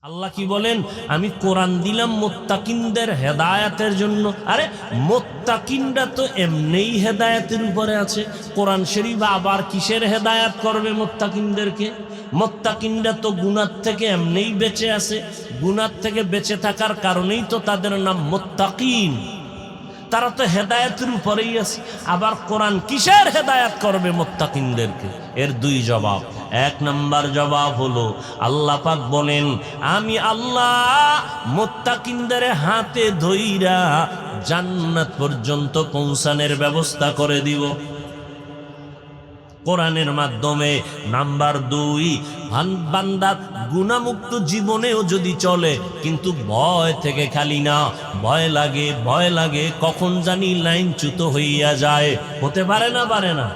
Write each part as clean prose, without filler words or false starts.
আল্লাহ কি বলেন, আমি কোরআন দিলাম মুত্তাকিনদের হেদায়েতের জন্য। আরে মুত্তাকিনরা তো এমনিই হেদায়েতের উপরে আছে, কোরআন শরীফ আবার কিসের হেদায়েত করবে মুত্তাকিনদেরকে? মুত্তাকিনরা তো গুনাহ থেকে এমনিই বেঁচে আছে, গুনাহ থেকে বেঁচে থাকার কারণেই তো তাদের নাম মুত্তাকিন। তারা তো হেদায়েতের উপরেই আছে, আবার কোরআন কিসের হেদায়েত করবে মুত্তাকিনদেরকে? এর দুই জবাব। এক নাম্বার জবাব হলো, আল্লাহ পাক বলেন, আমি আল্লাহ মুত্তাকিনদের হাতে ধইরা জান্নাত পর্যন্ত পৌঁছানোর ব্যবস্থা করে দিব কোরআনের মাধ্যমে। নাম্বার দুই, বান্দা গুনাহমুক্ত জীবনেও যদি চলে, কিন্তু ভয় থেকে খালি না, ভয় লাগে কখন জানি লাইনচ্যুত হইয়া যায়। হতে পারে না? পারে না?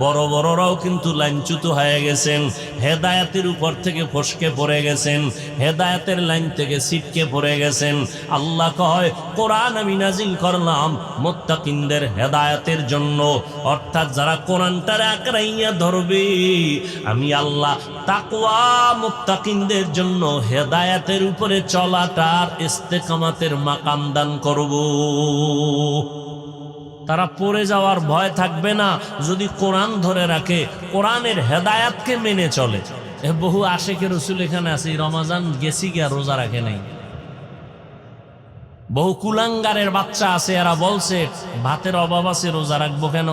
বড় বড়রাও কিন্তু লাইনচ্যুত হয়ে গেছেন, হেদায়েতের উপর থেকে ফসকে পড়ে গেছেন, হেদায়েতের লাইন থেকে ছিটকে পড়ে গেছেন। আল্লাহ কয়, কোরআন আমি নাজিল করলাম মুত্তাকিনদের হেদায়েতের জন্য, অর্থাৎ যারা কোরআনটারে আকড়াইয়া ধরবে, আমি আল্লাহ তাকওয়া মুত্তাকিনদের জন্য হেদায়েতের উপরে চলাটার ইস্তেকামাতের মাকাম দান করব। তারা পড়ে যাওয়ার ভয় থাকবে না যদি কোরআন ধরে রাখে, কোরআনের হেদায়াতকে মেনে চলে। বহু আশিকে রসুল এখানে আছে, রমাজান গেছি গিয়া রোজা রাখে নাই। বহু কুলাঙ্গারের বাচ্চা আছে, এরা বলছে ভাতের অভাব আছে, রোজা রাখবো কেন?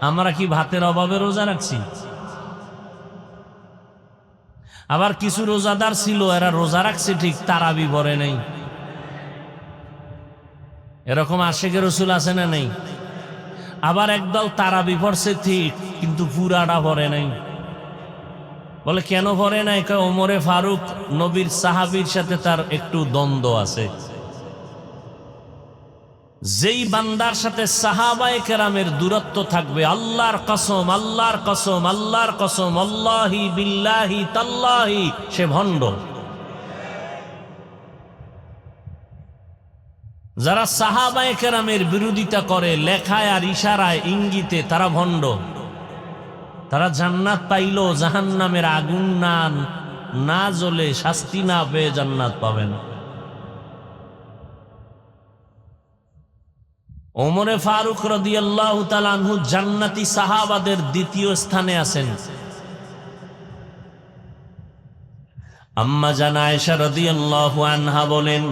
আমরা কি ভাতের অভাবে রোজা রাখছি? আবার কিছু রোজাদার ছিল, এরা রোজা রাখছে ঠিক, তারাবি পড়ে নাই। এরকম আশিকে রসুল আছে না নেই? আবার একদল তারাবি পড়ছে ঠিক, কিন্তু পুরাটা পড়ে নাই। বলে কেন পড়ে নাই? ওমরে ফারুক নবীর সাহাবীর সাথে তার একটু দ্বন্দ্ব আছে। যেই বান্দার সাথে সাহাবায়ে কেরামের দূরত্ব থাকবে, আল্লাহর কসম, আল্লাহর কসম, আল্লাহর কসম, আল্লাহি বিল্লাহি তাল্লাহি, সে ভণ্ড। যারা সাহাবায়ে কেরামের বিরোধিতা করে লেখায় আর ইশারায় ইঙ্গিতে, তারা ভণ্ড। তারা জান্নাত পাইলো জাহান্নামের আগুন না জ্বলে, শাস্তি না পেয়ে জান্নাত পাবেন। ওমরে ফারুক রাদিয়াল্লাহু তাআলা আনহু জান্নাতি সাহাবাদের দ্বিতীয় স্থানে আছেন। আম্মা জান আয়েশা রাদিয়াল্লাহু আনহা বলেন,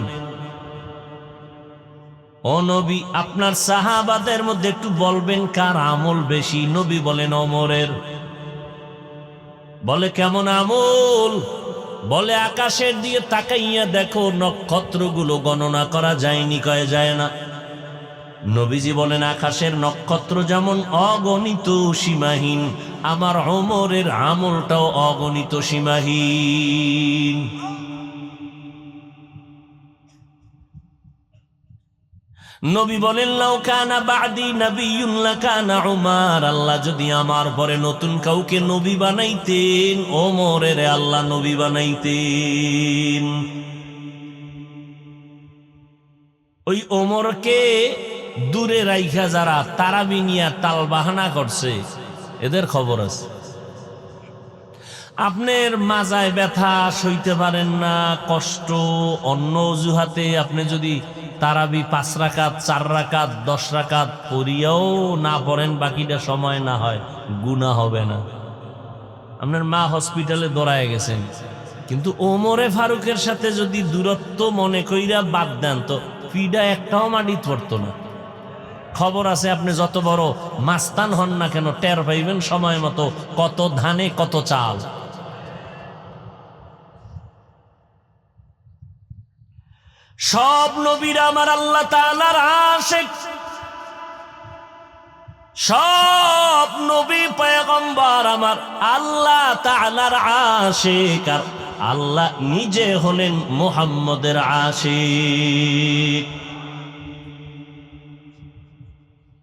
ও নবী, আপনার সাহাবাদের মধ্যে একটু বলবেন কার আমল বেশি? নবী বলেন ওমরের। বলে কেমন আমল? বলে আকাশের দিয়ে তাকাইয়া দেখো, নক্ষত্রগুলো গণনা করা যায়নি, কয়ে যায় না। নবীজি বলেন, আকাশের নক্ষত্র যেমন অগণিত সীমাহীন, আমার ওমরের আমলটাও অগণিত সীমাহীন। নবী বলেন, লাউ কানা বাদি নবিয়্যুন লাকানা উমর, আল্লাহ যদি আমার পরে নতুন কাউকে নবী বানাইতেন, ওমরের আল্লাহ নবী বানাইতেন। ওই ওমরকে দূরে রাইখা যারা তারাবি নিয়া তাল বাহানা করছে, এদের খবর আছে। আপনার মাজায় ব্যথা সইতে পারেন না, কষ্ট, অন্য অজুহাতে আপনি যদি তারাবি 5 রাকাত 4 রাকাত 10 রাকাত পড়িয়াও না পড়েন, বাকিটা সময় না হয়, গুনাহ হবে না। আপনার মা হসপিটালে দৌড়ায় গেছেন, কিন্তু ওমরে ফারুকের সাথে যদি দূরত্ব মনে কইরা বাদ দেন, তো পিডা একটাও মাটিতে পড়তো না। খবর আছে, আপনি যত বড় মাস্তান হন না কেন, টের পাইবেন সময় মতো কত ধানে কত চাল। সব নবীরা আমার আল্লাহ তাআলার আশিক, সব নবী পয়গম্বর আমার আল্লাহ তাআলার আশিক, আর আল্লাহ নিজে হলেন মুহাম্মদের আশিক।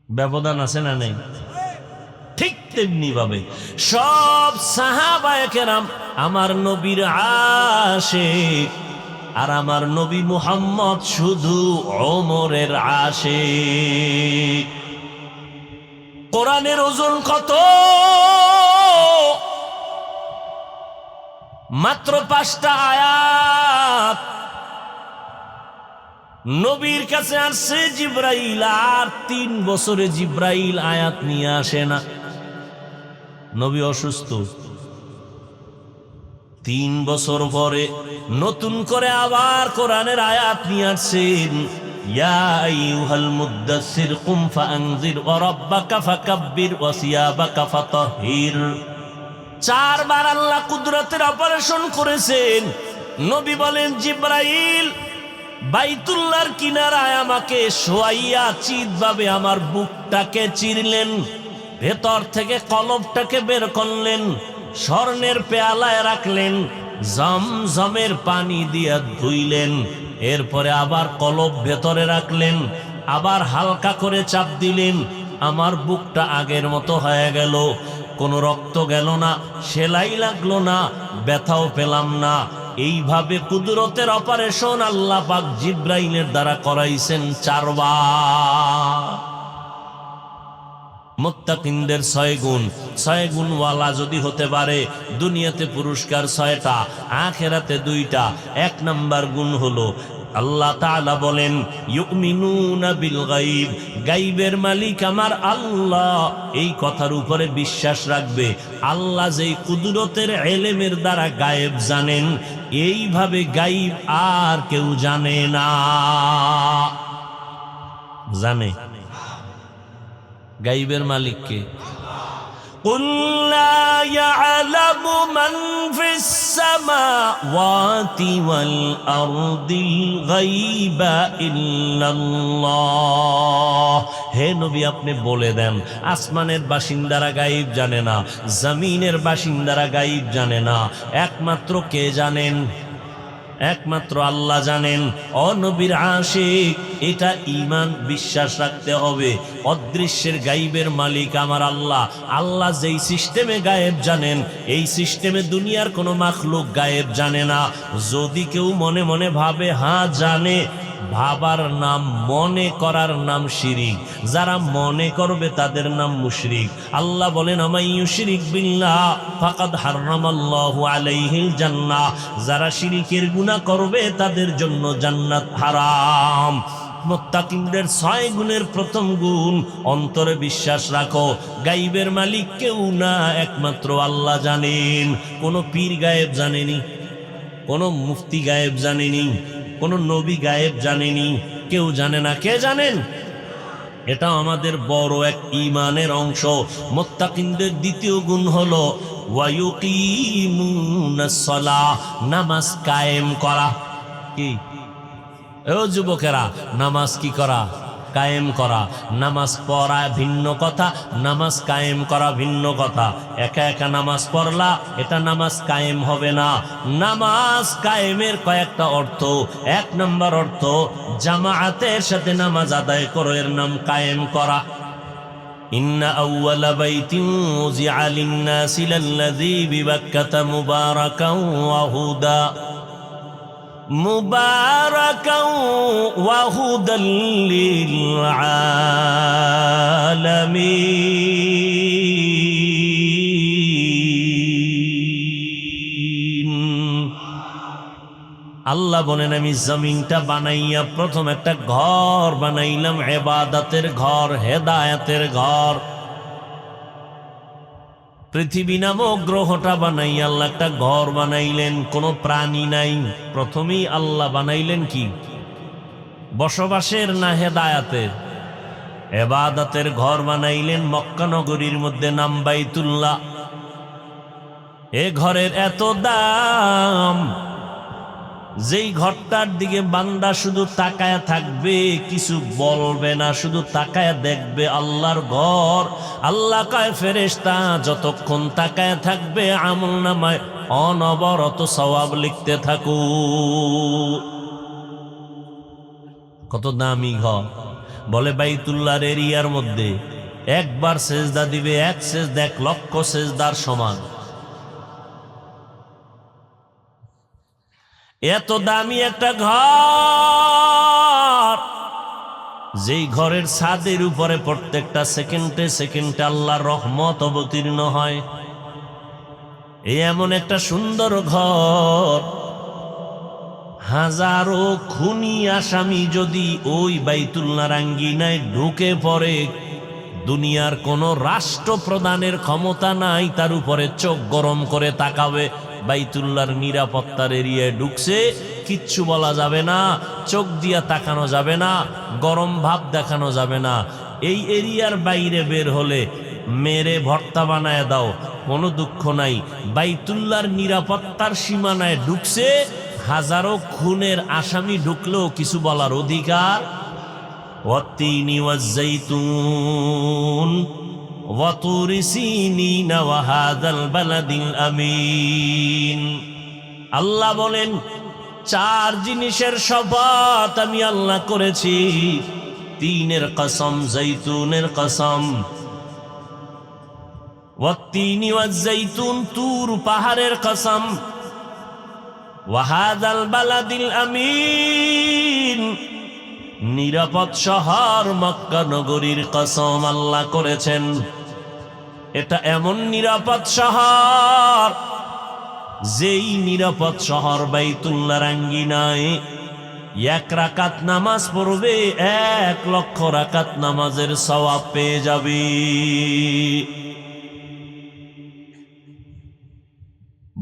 ব্যবধান আছে না নেই? ঠিক তেমনি ভাবে সব সাহাবায়ে কেরাম আমার নবীর আশিক, আর আমার নবী মুহাম্মদ শুধু ওমরের আশিক। কোরআনের ওজন কত? মাত্র 5টা আয়াত। নবীর কাছে আসছে জিব্রাইল, আর 3 বছরে জিব্রাইল আয়াত নিয়ে আসে না। নবী অসুস্থ, 3 বছর পরে নতুন করে আবার কোরআনের আয়াত নিয়ে আসছেন। ইয়া আইয়ুহাল মুদ্দাসসির কুম ফাআনজির ওয়া রাব্বাকা ফাকাব্বির ওয়া সিয়াবাকা ফাতাহহির। 4 বার আল্লাহ কুদরতের অপারেশন করেছেন। নবী বলেন, জিব্রাইল বাইতুল্লাহর কিনারায় আমাকে শোয়াইয়া চিৎভাবে আমার বুকটাকে চিরলেন, ভেতর থেকে কলবটাকে বের করলেন, স্বর্ণের পেয়ালায় রাখলেন, জমজমের পানি দিয়া ধুইলেন, এরপরে আবার কলব ভেতরে রাখলেন, আবার হালকা করে চাপ দিলেন। আমার বুকটা আগের মতো হয়ে গেল, কোনো রক্ত গেল না, সেলাই লাগলো না, ব্যথাও পেলাম না। এইভাবে কুদরতের অপারেশন আল্লাহ পাক জিব্রাইলের দ্বারা করাইছেন 4 বার। মুত্তাকিনদের 6 গুণ, 6 গুণওয়ালা যদি হতে পারে, দুনিয়াতে পুরস্কার 6টা, আখিরাতে 2টা। 1 নাম্বার গুণ হলো আল্লাহ তাআলা বলেন, ইউমিনুনা বিল গায়ব, গায়বের মালিক আমার আল্লাহ, এই কথার উপরে বিশ্বাস রাখবে। আল্লাহ যেই কুদরতের ইলমের দ্বারা গায়েব জানেন, এইভাবে গায়ব আর কেউ জানে না। জানে গায়বের মালিককে? قل لا يعلم من في السماوات والأرض الغيب إلا الله। হে নবী, আপনি বলে দেন, আসমানের বাসিন্দারা গায়েব জানে না, জমিনের বাসিন্দারা গায়েব জানে না, একমাত্র কে জানেন? একমাত্র আল্লাহ জানেন। ও নবীর আশিক, এটা ঈমান বিশ্বাস রাখতে হবে। অদৃশ্যের গায়েবের মালিক আমার আল্লাহ। আল্লাহ যেই সিস্টেমে গায়েব জানেন, এই সিস্টেমে দুনিয়ার কোনো মাখলুক গায়েব জানে না। যদি কেউ মনে মনে ভাবে হ্যাঁ জানে, ভাবার নাম, মনে করার নাম শিরিক। যারা মনে করবে তাদের নাম মুশরিক। আল্লাহ বলেন, আমাইয়ুশরিক বিল্লাহ ফাকাদ হারামাল্লাহু আলাইহিল জান্নাহ। যারা শিরিকের গুনাহ করবে তাদের জন্য জান্নাত হারাম। মুত্তাকিনদের 6 গুণের প্রথম গুণ, অন্তরে বিশ্বাস রাখো গায়েবের মালিক কেউ না, একমাত্র আল্লাহ জানেন। কোনো পীর গায়েব জানেনি, কোনো মুফতি গায়েব জানেনি, কোন নবী গায়েব জানেনি, কেউ জানে না। কে জানেন? এটা আমাদের বড় এক ঈমানের অংশ। মুত্তাকিনদের দ্বিতীয় গুণ হলো ওয়ায়ুকিমুনাস সালাহ, নামাজ কায়েম করা। কি ও যুবকেরা, নামাজ কি করা? কায়েম করা। নামাজ পড়া ভিন্ন কথা, নামাজ কায়েম করা ভিন্ন কথা। একা একা নামাজ পড়লা, এটা নামাজ কায়েম হবে না। নামাজ কায়েমের কয়েকটা অর্থ। 1 নম্বর অর্থ, জামাআতের সাথে নামাজ আদায় করো, এর নাম কায়েম করা। ইন্না আউওয়ালা বাইতিন উযিআ লিন-নাসি লাল্লাযী বিবাক্কাতা মুবারাকান ওয়া হুদা, মুবারাকান ওয়া হুদাল লিল আলামিন। আল্লাহ বলেন, আমি জমিনটা বানাইয়া প্রথম একটা ঘর বানাইলাম, ইবাদতের ঘর, হেদায়েতের ঘর। পৃথিবী নামক গ্রহটা বানাইয়া আল্লাহ একটা ঘর বানাইলেন। কোনো প্রাণী নাই, প্রথমেই আল্লাহ বানাইলেন কি? বসবাসের না হেদায়েতের? ইবাদতের ঘর বানাইলেন মক্কা নগরীর মধ্যে, নাম বাইতুল্লাহ। এ ঘরের এত দাম, যেই ঘরটার দিকে বান্দা শুধু তাকায়া থাকবে, কিছু বলবে না, শুধু তাকায়া দেখবে আল্লাহর ঘর। আল্লাহ কয়, ফেরেশতা যতক্ষণ তাকায়া থাকবে আমলনামায় অনবরত সওয়াব লিখতে থাকো। কত দামি ঘর! বলে বাইতুল্লাহর এরিয়ার মধ্যে একবার সেজদা দিবে, 1 সেজদা 1 লক্ষ সেজদার সমান। এত দামি একটা ঘর, যেই ঘরের ছাদের উপরে প্রত্যেকটা সেকেন্ডে সেকেন্ডে আল্লাহর রহমত অবতীর্ণ হয়। এই এমন একটা সুন্দর ঘর, হাজারো খুনি আসামি যদি ওই বাইতুল্লাহর আঙ্গিনায় ঢুকে পড়ে, দুনিয়ার কোনো রাষ্ট্রপ্রধানের ক্ষমতা নাই তার উপরে চোখ গরম করে তাকাবে। বাইতুল্লাহর নিরাপত্তার এরিয়ায় ঢুকছে, কিচ্ছু বলা যাবে না, চোখ দিয়া তাকানো যাবে না, গরম ভাব দেখানো যাবে না। এই এরিয়ার বাইরে বের হলে মেরে ভর্তা বানায় দাও, কোনো দুঃখ নাই। বাইতুল্লাহর নিরাপত্তার সীমানায় ঢুকছে, হাজারো খুনের আসামি ঢুকলেও কিছু বলার অধিকার। ওয়াত্তিনি ওয়াজ্জাইতুন ওয়া তুরি সিনিন ওয়া হাযাল বালাদিল আমিন। আল্লাহ বলেন, চার জিনিসের শপথ আমি আল্লাহ করেছি। তিনের কসম, জৈতুনের কসম। ওয়াত্তিনি ওয়াজ্জাইতুন, তুর পাহাড়ের কসম। ওয়া হাযাল বালাদিল আমিন, নিরাপদ শহর মক্কা নগরীর কসম আল্লাহ করেছেন। এটা এমন নিরাপদ শহর, যেই নিরাপদ শহর বাইতুল্লাহর আঙ্গিনায় 1 রাকাত নামাজ পড়বে 1 লক্ষ রাকাত নামাজের সওয়াব পেয়ে যাবে।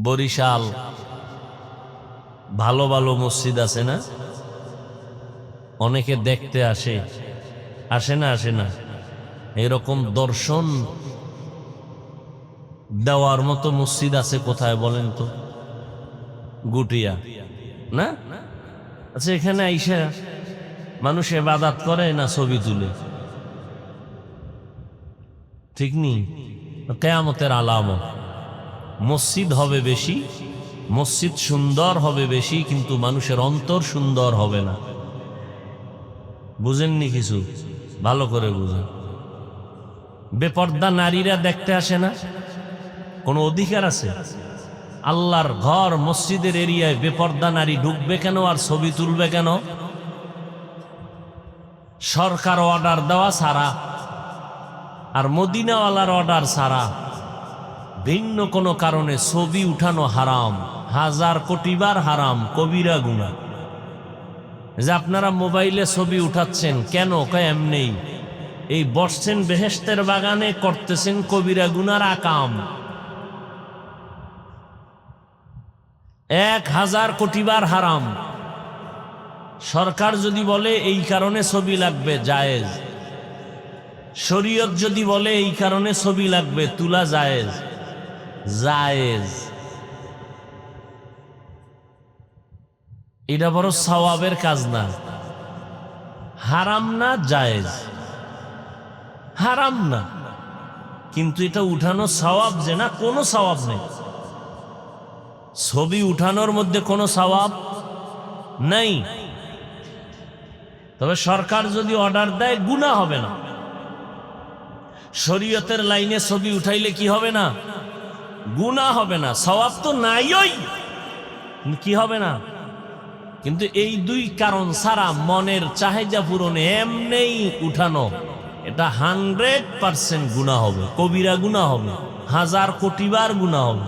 বরিশাল ভালো ভালো মসজিদ আছে না? অনেকে দেখতে আসে, আসে না? আসে না? এরকম দর্শন দেওয়ার মতো মসজিদ আছে কোথায় বলেন তো? গুটিয়া না? আচ্ছা, এখানে আইসা মানুষ ইবাদত করে না ছবি তুলে? ঠিক নেই? কিয়ামতের আলামত। মসজিদ হবে বেশি, মসজিদ সুন্দর হবে বেশি, কিন্তু মানুষের অন্তর সুন্দর হবে না। বুঝেননি কিছু? ভালো করে বুঝেন। বেপর্দা নারীরা দেখতে আসে না? কোনো অধিকার আছে? আল্লাহর ঘর মসজিদের এরিয়ায় বেপর্দা নারী ঢুকবে কেন আর ছবি তুলবে কেন? সরকার অর্ডার দেওয়া ছাড়া আর মদিনাওয়ালার অর্ডার ছাড়া ভিন্ন কোনো কারণে ছবি উঠানো হারাম, 1000 কোটি বার হারাম, কবিরা গুনাহ। যে আপনারা মোবাইলে ছবি উঠাচ্ছেন কেন? কয় এমনি, এই বসছেন বেহেশতের বাগানে, করতেছেন কবিরা গুনার আকাম। 1000 কোটি বার হারাম। সরকার যদি বলে এই কারণে ছবি লাগবে, জায়েজ। শরীয়ত যদি বলে এই কারণে ছবি লাগবে, তুলা জায়েজ, জায়েজ। এটা বড় সওয়াবের কাজ না। হারাম না, জায়েজ। হারাম না, কিন্তু এটা উঠানো সওয়াব যে না, কোনো সওয়াব নেই। ছবি উঠানোর মধ্যে কোনো সওয়াব নাই। তবে সরকার যদি অর্ডার দেয় গুনাহ হবে না। শরীয়তের লাইনে ছবি উঠাইলে কি হবে না? গুনাহ হবে না। সওয়াব তো নাই, ওই কি হবে না? কিন্তু এই 2 কারণ ছাড়া মনের চাহিদা পূরণে এমনি উঠানো, এটা 100% গুনাহ হবে, কবিরা গুনাহ হবে, 1000 কোটি বার গুনাহ হবে।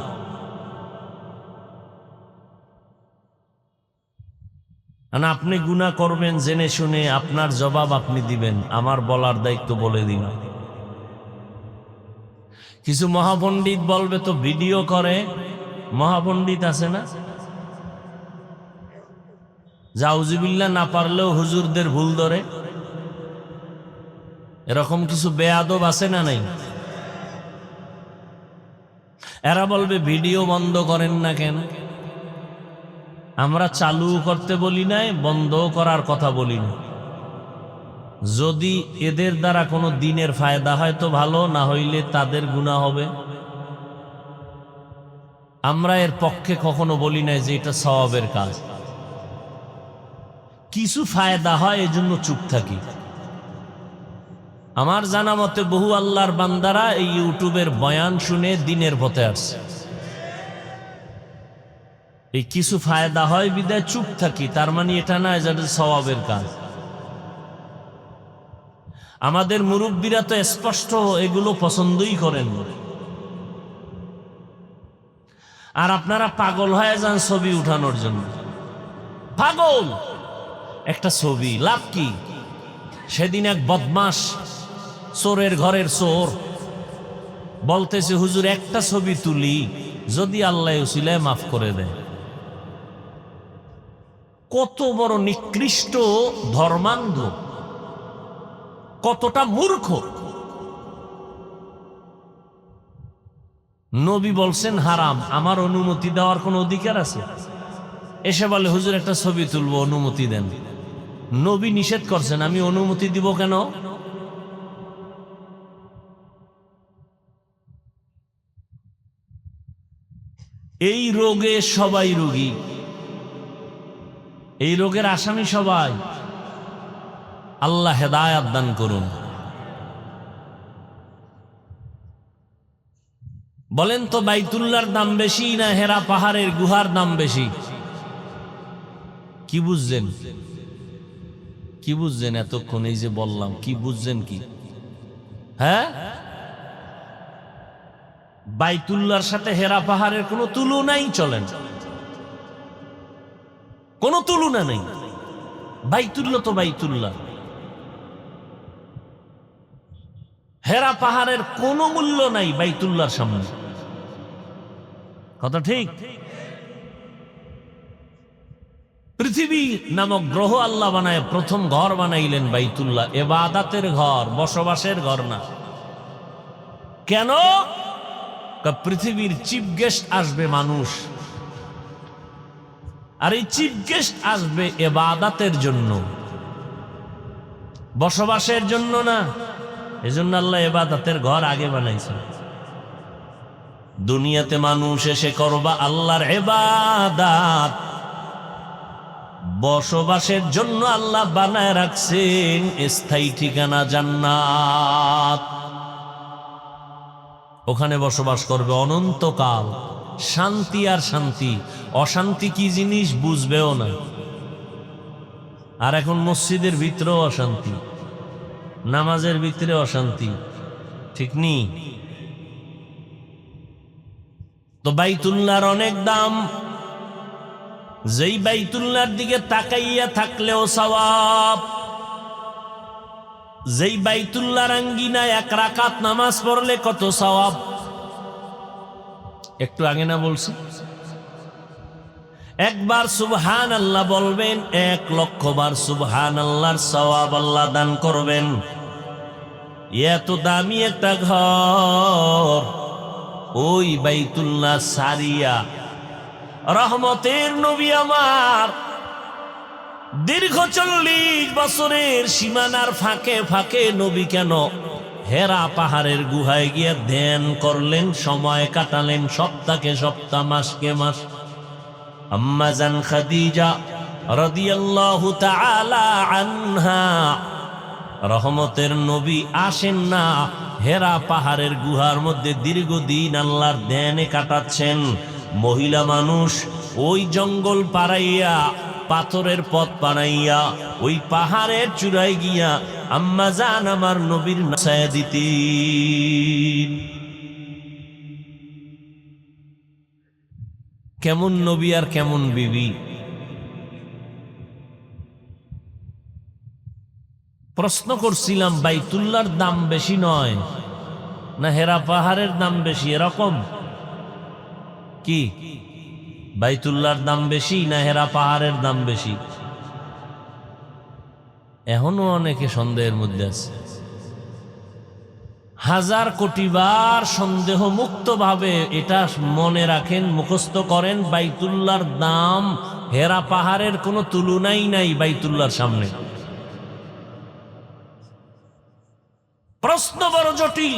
আপনি গুনাহ করবেন জেনে শুনে, আপনার জবাব আপনি দিবেন, আমার বলার দায়িত্ব বলে দিন। কিছু মহাপণ্ডিত বলবে তো ভিডিও করে, মহাপণ্ডিত আছে না, জাউজুবিল্লাহ না পারলেও হুজুরদের ভুল ধরে। এরকম কিছু বেয়াদব আছে না নাই? এরা বলবে ভিডিও বন্ধ করেন না কেন? আমরা চালু করতে বলি নাই, বন্ধ করার কথা বলি না। যদি এদের দ্বারা কোনো দিনের ফায়দা হয় তো ভালো, না হইলে তাদের গুনাহ হবে। আমরা এর পক্ষে কখনো বলি নাই যে এটা সওয়াবের কাজ। কিছু ফায়দা হয় এজন্য চুপ থাকি। আমার জানা মতে বহু আল্লাহর বান্দারা এই ইউটিউবের বয়ান শুনে দিনের পথে আসছে। এই কিছু ফায়দা হয় বিদায় চুপ থাকি, তার মানে এটা না যেটা সওয়াবের কাজ। আমাদের মুরব্বীরা তো স্পষ্ট এগুলো পছন্দই করেন। আর আপনারা পাগল হয়ে যান ছবি উঠানোর জন্য। পাগল। একটা ছবি, লাভ কি? সেদিন এক বদমাস, চোরের ঘরের চোর, বলতেছে হুজুর একটা ছবি তুলি, যদি আল্লাহ উসিলায় মাফ করে দেয়। কত বড় নিকৃষ্ট ধর্মান্ধ, কতটা মূর্খ। নবী বলছেন হারাম, আমার অনুমতি দেওয়ার কোন অধিকার আছে? এসে বলে হুজুর একটা ছবি তুলবো, অনুমতি দেন। নবী নিষেধ করছেন, আমি অনুমতি দিব কেন? এই রোগে সবাই রোগী, এই রোগের আসামি সবাই। আল্লাহ হেদায়াত দান করুন। বলেন তো বাইতুল্লাহর দাম বেশি না হেরা পাহাড়ের গুহার দাম বেশি? কি বুঝছেন? কি বুঝছেন এতক্ষণ এই যে বললাম, কি বুঝছেন কি? হ্যাঁ, বাইতুল্লাহর সাথে হেরা পাহাড়ের কোনো তুলনাই চলেন, কোনো তুলনা নেই। বাইতুল্লাহ তো বাইতুল্লাহ, হেরা পাহাড়ের কোনো মূল্য নাই বাইতুল্লাহর সামনে। কথা ঠিক? পৃথিবী নামক গ্রহ আল্লাহ বানায় প্রথম ঘর বানাইলেন বাইতুল্লাহ, ইবাদতের ঘর, বসবাসের ঘর না। কেন? পৃথিবীর চিফ গেস্ট আসবে মানুষ, আর এই চিফ গেস্ট আসবে ইবাদতের জন্য, বসবাসের জন্য না। এজন্য আল্লাহ ইবাদতের ঘর আগে বানাইছে। দুনিয়াতে মানুষ এসে করবা আল্লাহর ইবাদত, বসবাসের জন্য আল্লাহ বানায় রাখছেন স্থায়ী ঠিকানা জান্নাত। ওখানে বসবাস করবে অনন্তকাল, শান্তি আর শান্তি। অশান্তি কি জিনিস বুঝবেও না। আর এখন মসজিদের ভিতরেও অশান্তি, নামাজের ভিতরে অশান্তি, ঠিক নি? তো বাইতুল্লাহর অনেক দাম। যেই বাইতুল্লাহর দিকে তাকাইয়া থাকলেও সওয়াব, যেই বাইতুল্লাহর আঙ্গিনায় এক রাকাত নামাজ পড়লে কত সওয়াব। একটু আগে না বলছি, একবার সুবহানাল্লাহ বলবেন, 1,00,000 বার সুবহানাল্লাহর সওয়াব আল্লাহ দান করবেন। এত দামি একটা ঘর ওই বাইতুল্লাহ সারিয়া রহমতের নবী আমার দীর্ঘ 40 বছরের সীমানার ফাঁকে ফাঁকে নবী কেন হেরা পাহাড়ের গুহায় গিয়ে ধ্যান করলেন, সময় কাটালেন, সপ্তাহকে সপ্তাহ, মাসকে মাস। আম্মা জান খাদিজা রাদিয়াল্লাহু তাআলা আনহা, রহমতের নবী আসেন না হেরা পাহাড়ের গুহার মধ্যে দীর্ঘদিন আল্লাহর ধ্যানে কাটাচ্ছেন। মহিলা মানুষ ওই জঙ্গল পাড়াইয়া, পাথরের পথ বানাইয়া ওই পাহাড়ের চূড়ায় গিয়া আম্মা জান আমার নবীর নাসায়া দিতেন। কেমন নবী আর কেমন বিবি! প্রশ্ন করছিলাম বাইতুল্লাহর দাম বেশি নয় না হেরা পাহাড়ের দাম বেশি? এরকম কি বাইতুল্লাহর দাম বেশি না হেরা পাহাড়ের দাম বেশি? এখনো অনেকে সন্দেহের মধ্যে আছে। 1000 কোটি বার সন্দেহ মুক্ত ভাবে এটা মনে রাখেন, মুখস্থ করেন, বাইতুল্লাহর দাম হেরা পাহাড়ের কোনো তুলনাই নাই বাইতুল্লাহর সামনে। প্রশ্ন বড় জটিল।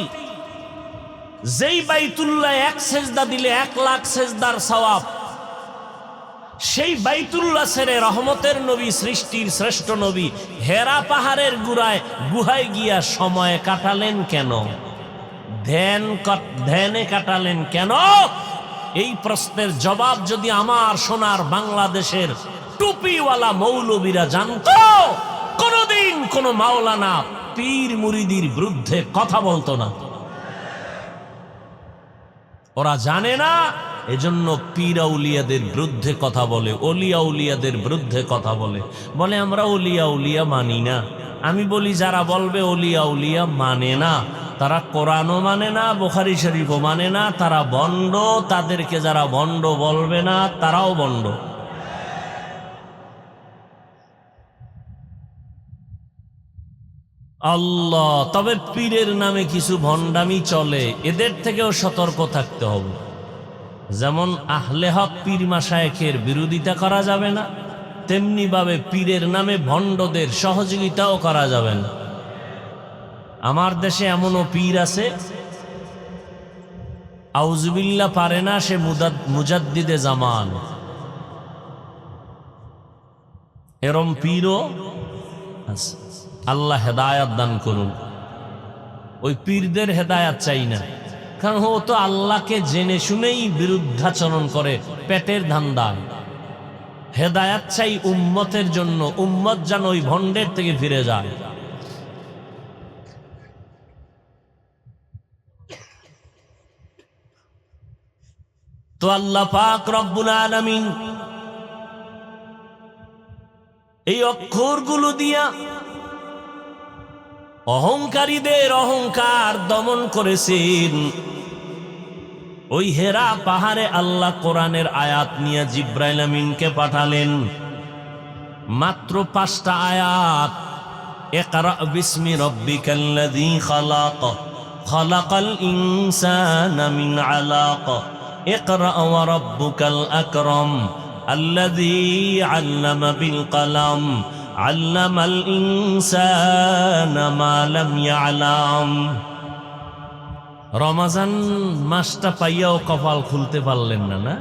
যেই বাইতুল্লাহ 1 সেজদা দিলে 1,00,000 সেজদার সওয়াব, সেই বাইতুল্লাহ ছেড়ে রহমতের নবী, সৃষ্টির শ্রেষ্ঠ নবী হেরা পাহাড়ের গুহায় গিয়া সময় কাটালেন কেন? ধ্যানে কাটালেন কেন? এই প্রশ্নের জবাব যদি আমার সোনার বাংলাদেশের টুপিওয়ালা মৌলবীরা জানতো, কোনদিন কোন মাওলানা পীর মুরিদির বিরুদ্ধে কথা বলতো না। ওরা জানে না এজন্য পীর আউলিয়াদের বিরুদ্ধে কথা বলে, অলিয়া উলিয়াদের বিরুদ্ধে কথা বলে, বলে আমরা অলিয়া উলিয়া মানি না। আমি বলি যারা বলবে অলিয়া উলিয়া মানে না, তারা কোরআনও মানে না, বুখারী শরীফও মানে না, তারা ভণ্ড। তাদেরকে যারা ভণ্ড বলবে না তারাও ভণ্ড। আল্লাহ, তবে পীরের নামে কিছু ভণ্ডামি চলে, এদের থেকেও সতর্ক থাকতে হবে। যেমন আহলে হক পীর মাশায়েখের বিরোধিতা করা যাবে না, তেমনি ভাবে পীরের নামে ভণ্ডদের সহযোগিতাও করা যাবে না। আমার দেশে এমনও পীর আছে, আউযুবিল্লাহ পারে না, সে মুজাদ্দিদে জামান। এরম পীরও আছে। আল্লাহ হেদায়াত দান করুন। ওই পীরদের হেদায়াত চাই না, কারণ ও তো আল্লাহকে জেনে শুনেই বিরুদ্ধাচরণ করে পেটের ধান্দায়। হেদায়াত চাই উম্মতের জন্য, উম্মত যেন ওই ভণ্ডের থেকে ফিরে যায়। তো আল্লাহ পাক রব্বুল আলামিন এই অক্ষরগুলো দিয়া অহংকারীদের অহংকার দমন করেছেন। ওই হেরা পাহাড়ে আল্লাহ কোরআনের আয়াত নিয়ে জিব্রাইল আমিনকে পাঠালেন। মাত্র 5টা আয়াত। ইকরা বিসমি রাব্বিকাল্লাযী খালাক, খালাকাল ইনসানা মিন আলাক, ইকরা ওয়া রাব্বুকাল আকরাম, আল্লাযী আল্লামা বিল কলম, আল্লামাল ইনসানা মা লাম ইয়ালাম। রমজান মাসটা পাইয়াও কপাল খুলতে পারলেন না, না?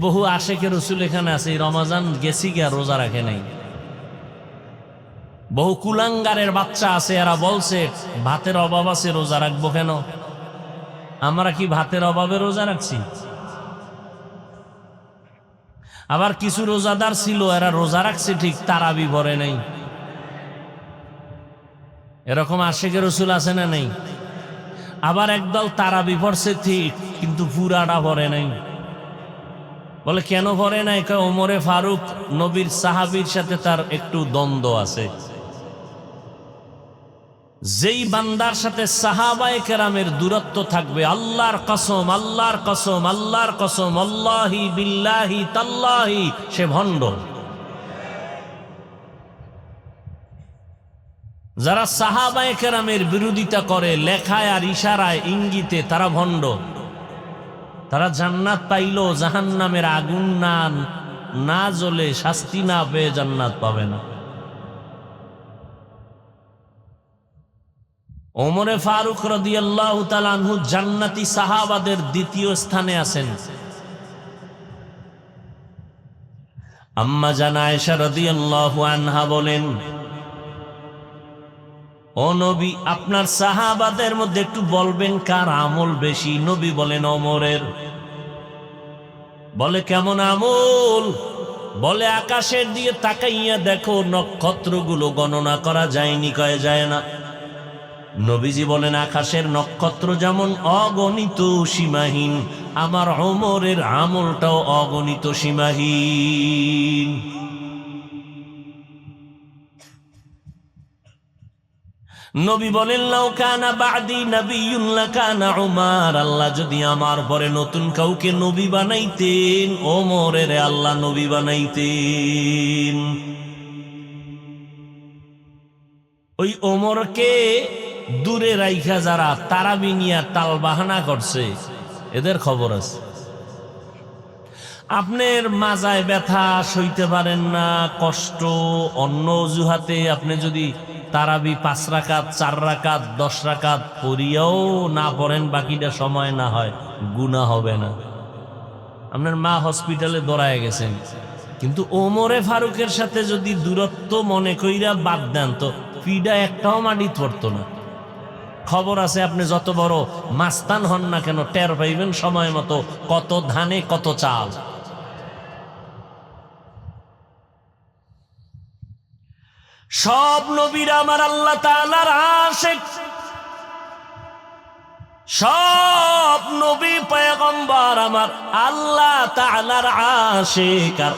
বহু আশেকের রাসূল এখানে আছে, রমজান গেছি গিয়া রোজা রাখে নাই। বহু কুলাঙ্গারের বাচ্চা আছে, এরা বলছে ভাতের অভাব আছে রোজা রাখবো কেন? আমরা কি ভাতের অভাবে রোজা রাখছি? আবার কিছু রোজাদার ছিল, এরা রোজা রাখছে ঠিক, তারাবি ভরে নাই। এরকম আশেকের রাসূল আছে না নেই? আবার একদল তারাবি পড়ছে ঠিক, কিন্তু পুরাটা ভরে নাই। বলে কেন ভরে নাই? ওমরে ফারুক নবীর সাহাবীর সাথে তার একটু দ্বন্দ্ব আছে। যেই বান্দার সাথে সাহাবায়ে কেরামের দূরত্ব থাকবে, আল্লাহর কসম, আল্লাহর কসম, আল্লাহর কসম, আল্লাহি বিল্লাহি তাল্লাহি, সে ভণ্ড। যারা সাহাবায়ে কেরামের বিরোধিতা করে লেখায় আর ইশারায় ইঙ্গিতে, তারা ভণ্ড। তারা জান্নাত পাইলো জাহান্নামের আগুন না জ্বলে, শাস্তি না পেয়ে জান্নাত পাবে না। ওমরে ফারুক রাদিয়াল্লাহু তাআলা আনহু জান্নাতি সাহাবাদের দ্বিতীয় স্থানে আছেন। আম্মা জান আয়েশা রাদিয়াল্লাহু আনহা বলেন, ও নবী, আপনার সাহাবাদের মধ্যে একটু বলবেন কার আমল বেশি? নবী বলেন ওমরের। বলে কেমন আমল? বলে আকাশের দিকে তাকাইয়া দেখো, নক্ষত্রগুলো গণনা করা যায়নি, কয়ে যায় না। নবীজি বলেন আকাশের নক্ষত্র যেমন অগণিত সীমাহীন, আমার ওমরের আমলটাও অগণিত সীমাহীন। নবী বলেন লাউ কানা বাদি নাবিয়্যুন লাকানা উমার, আল্লাহ যদি আমার পরে নতুন কাউকে নবী বানাইতেন, ওমরের আল্লাহ নবী বানাইতেন। ওই ওমরকে দূরে রাইখা যারা তারাবি নিয়া তাল বাহানা করছে, এদের খবর আছে। আপনার মাজায় ব্যথা সইতে পারেন না, কষ্ট, অন্য অজুহাতে আপনি যদি তারাবি 5 রাকাত 4 রাকাত 10 রাকাত পড়িয়াও না পড়েন, বাকিটা সময় না হয়, গুনাহ হবে না। আপনার মা হসপিটালে দৌড়ায় গেছেন, কিন্তু ওমরে ফারুকের সাথে যদি দূরত্ব মনে কইরা বাদ দেন, তো পিডা একটাও মাটিত পড়তো না। খবর আছে, আপনি যত বড় মাস্তান হন না কেন, টের পাইবেন সময় মতো কত ধানে কত চাল। সব নবীরা আমার আল্লাহ তাআলার আশিক, সব নবী পয়গম্বর আমার আল্লাহ তাআলার আশিক, আর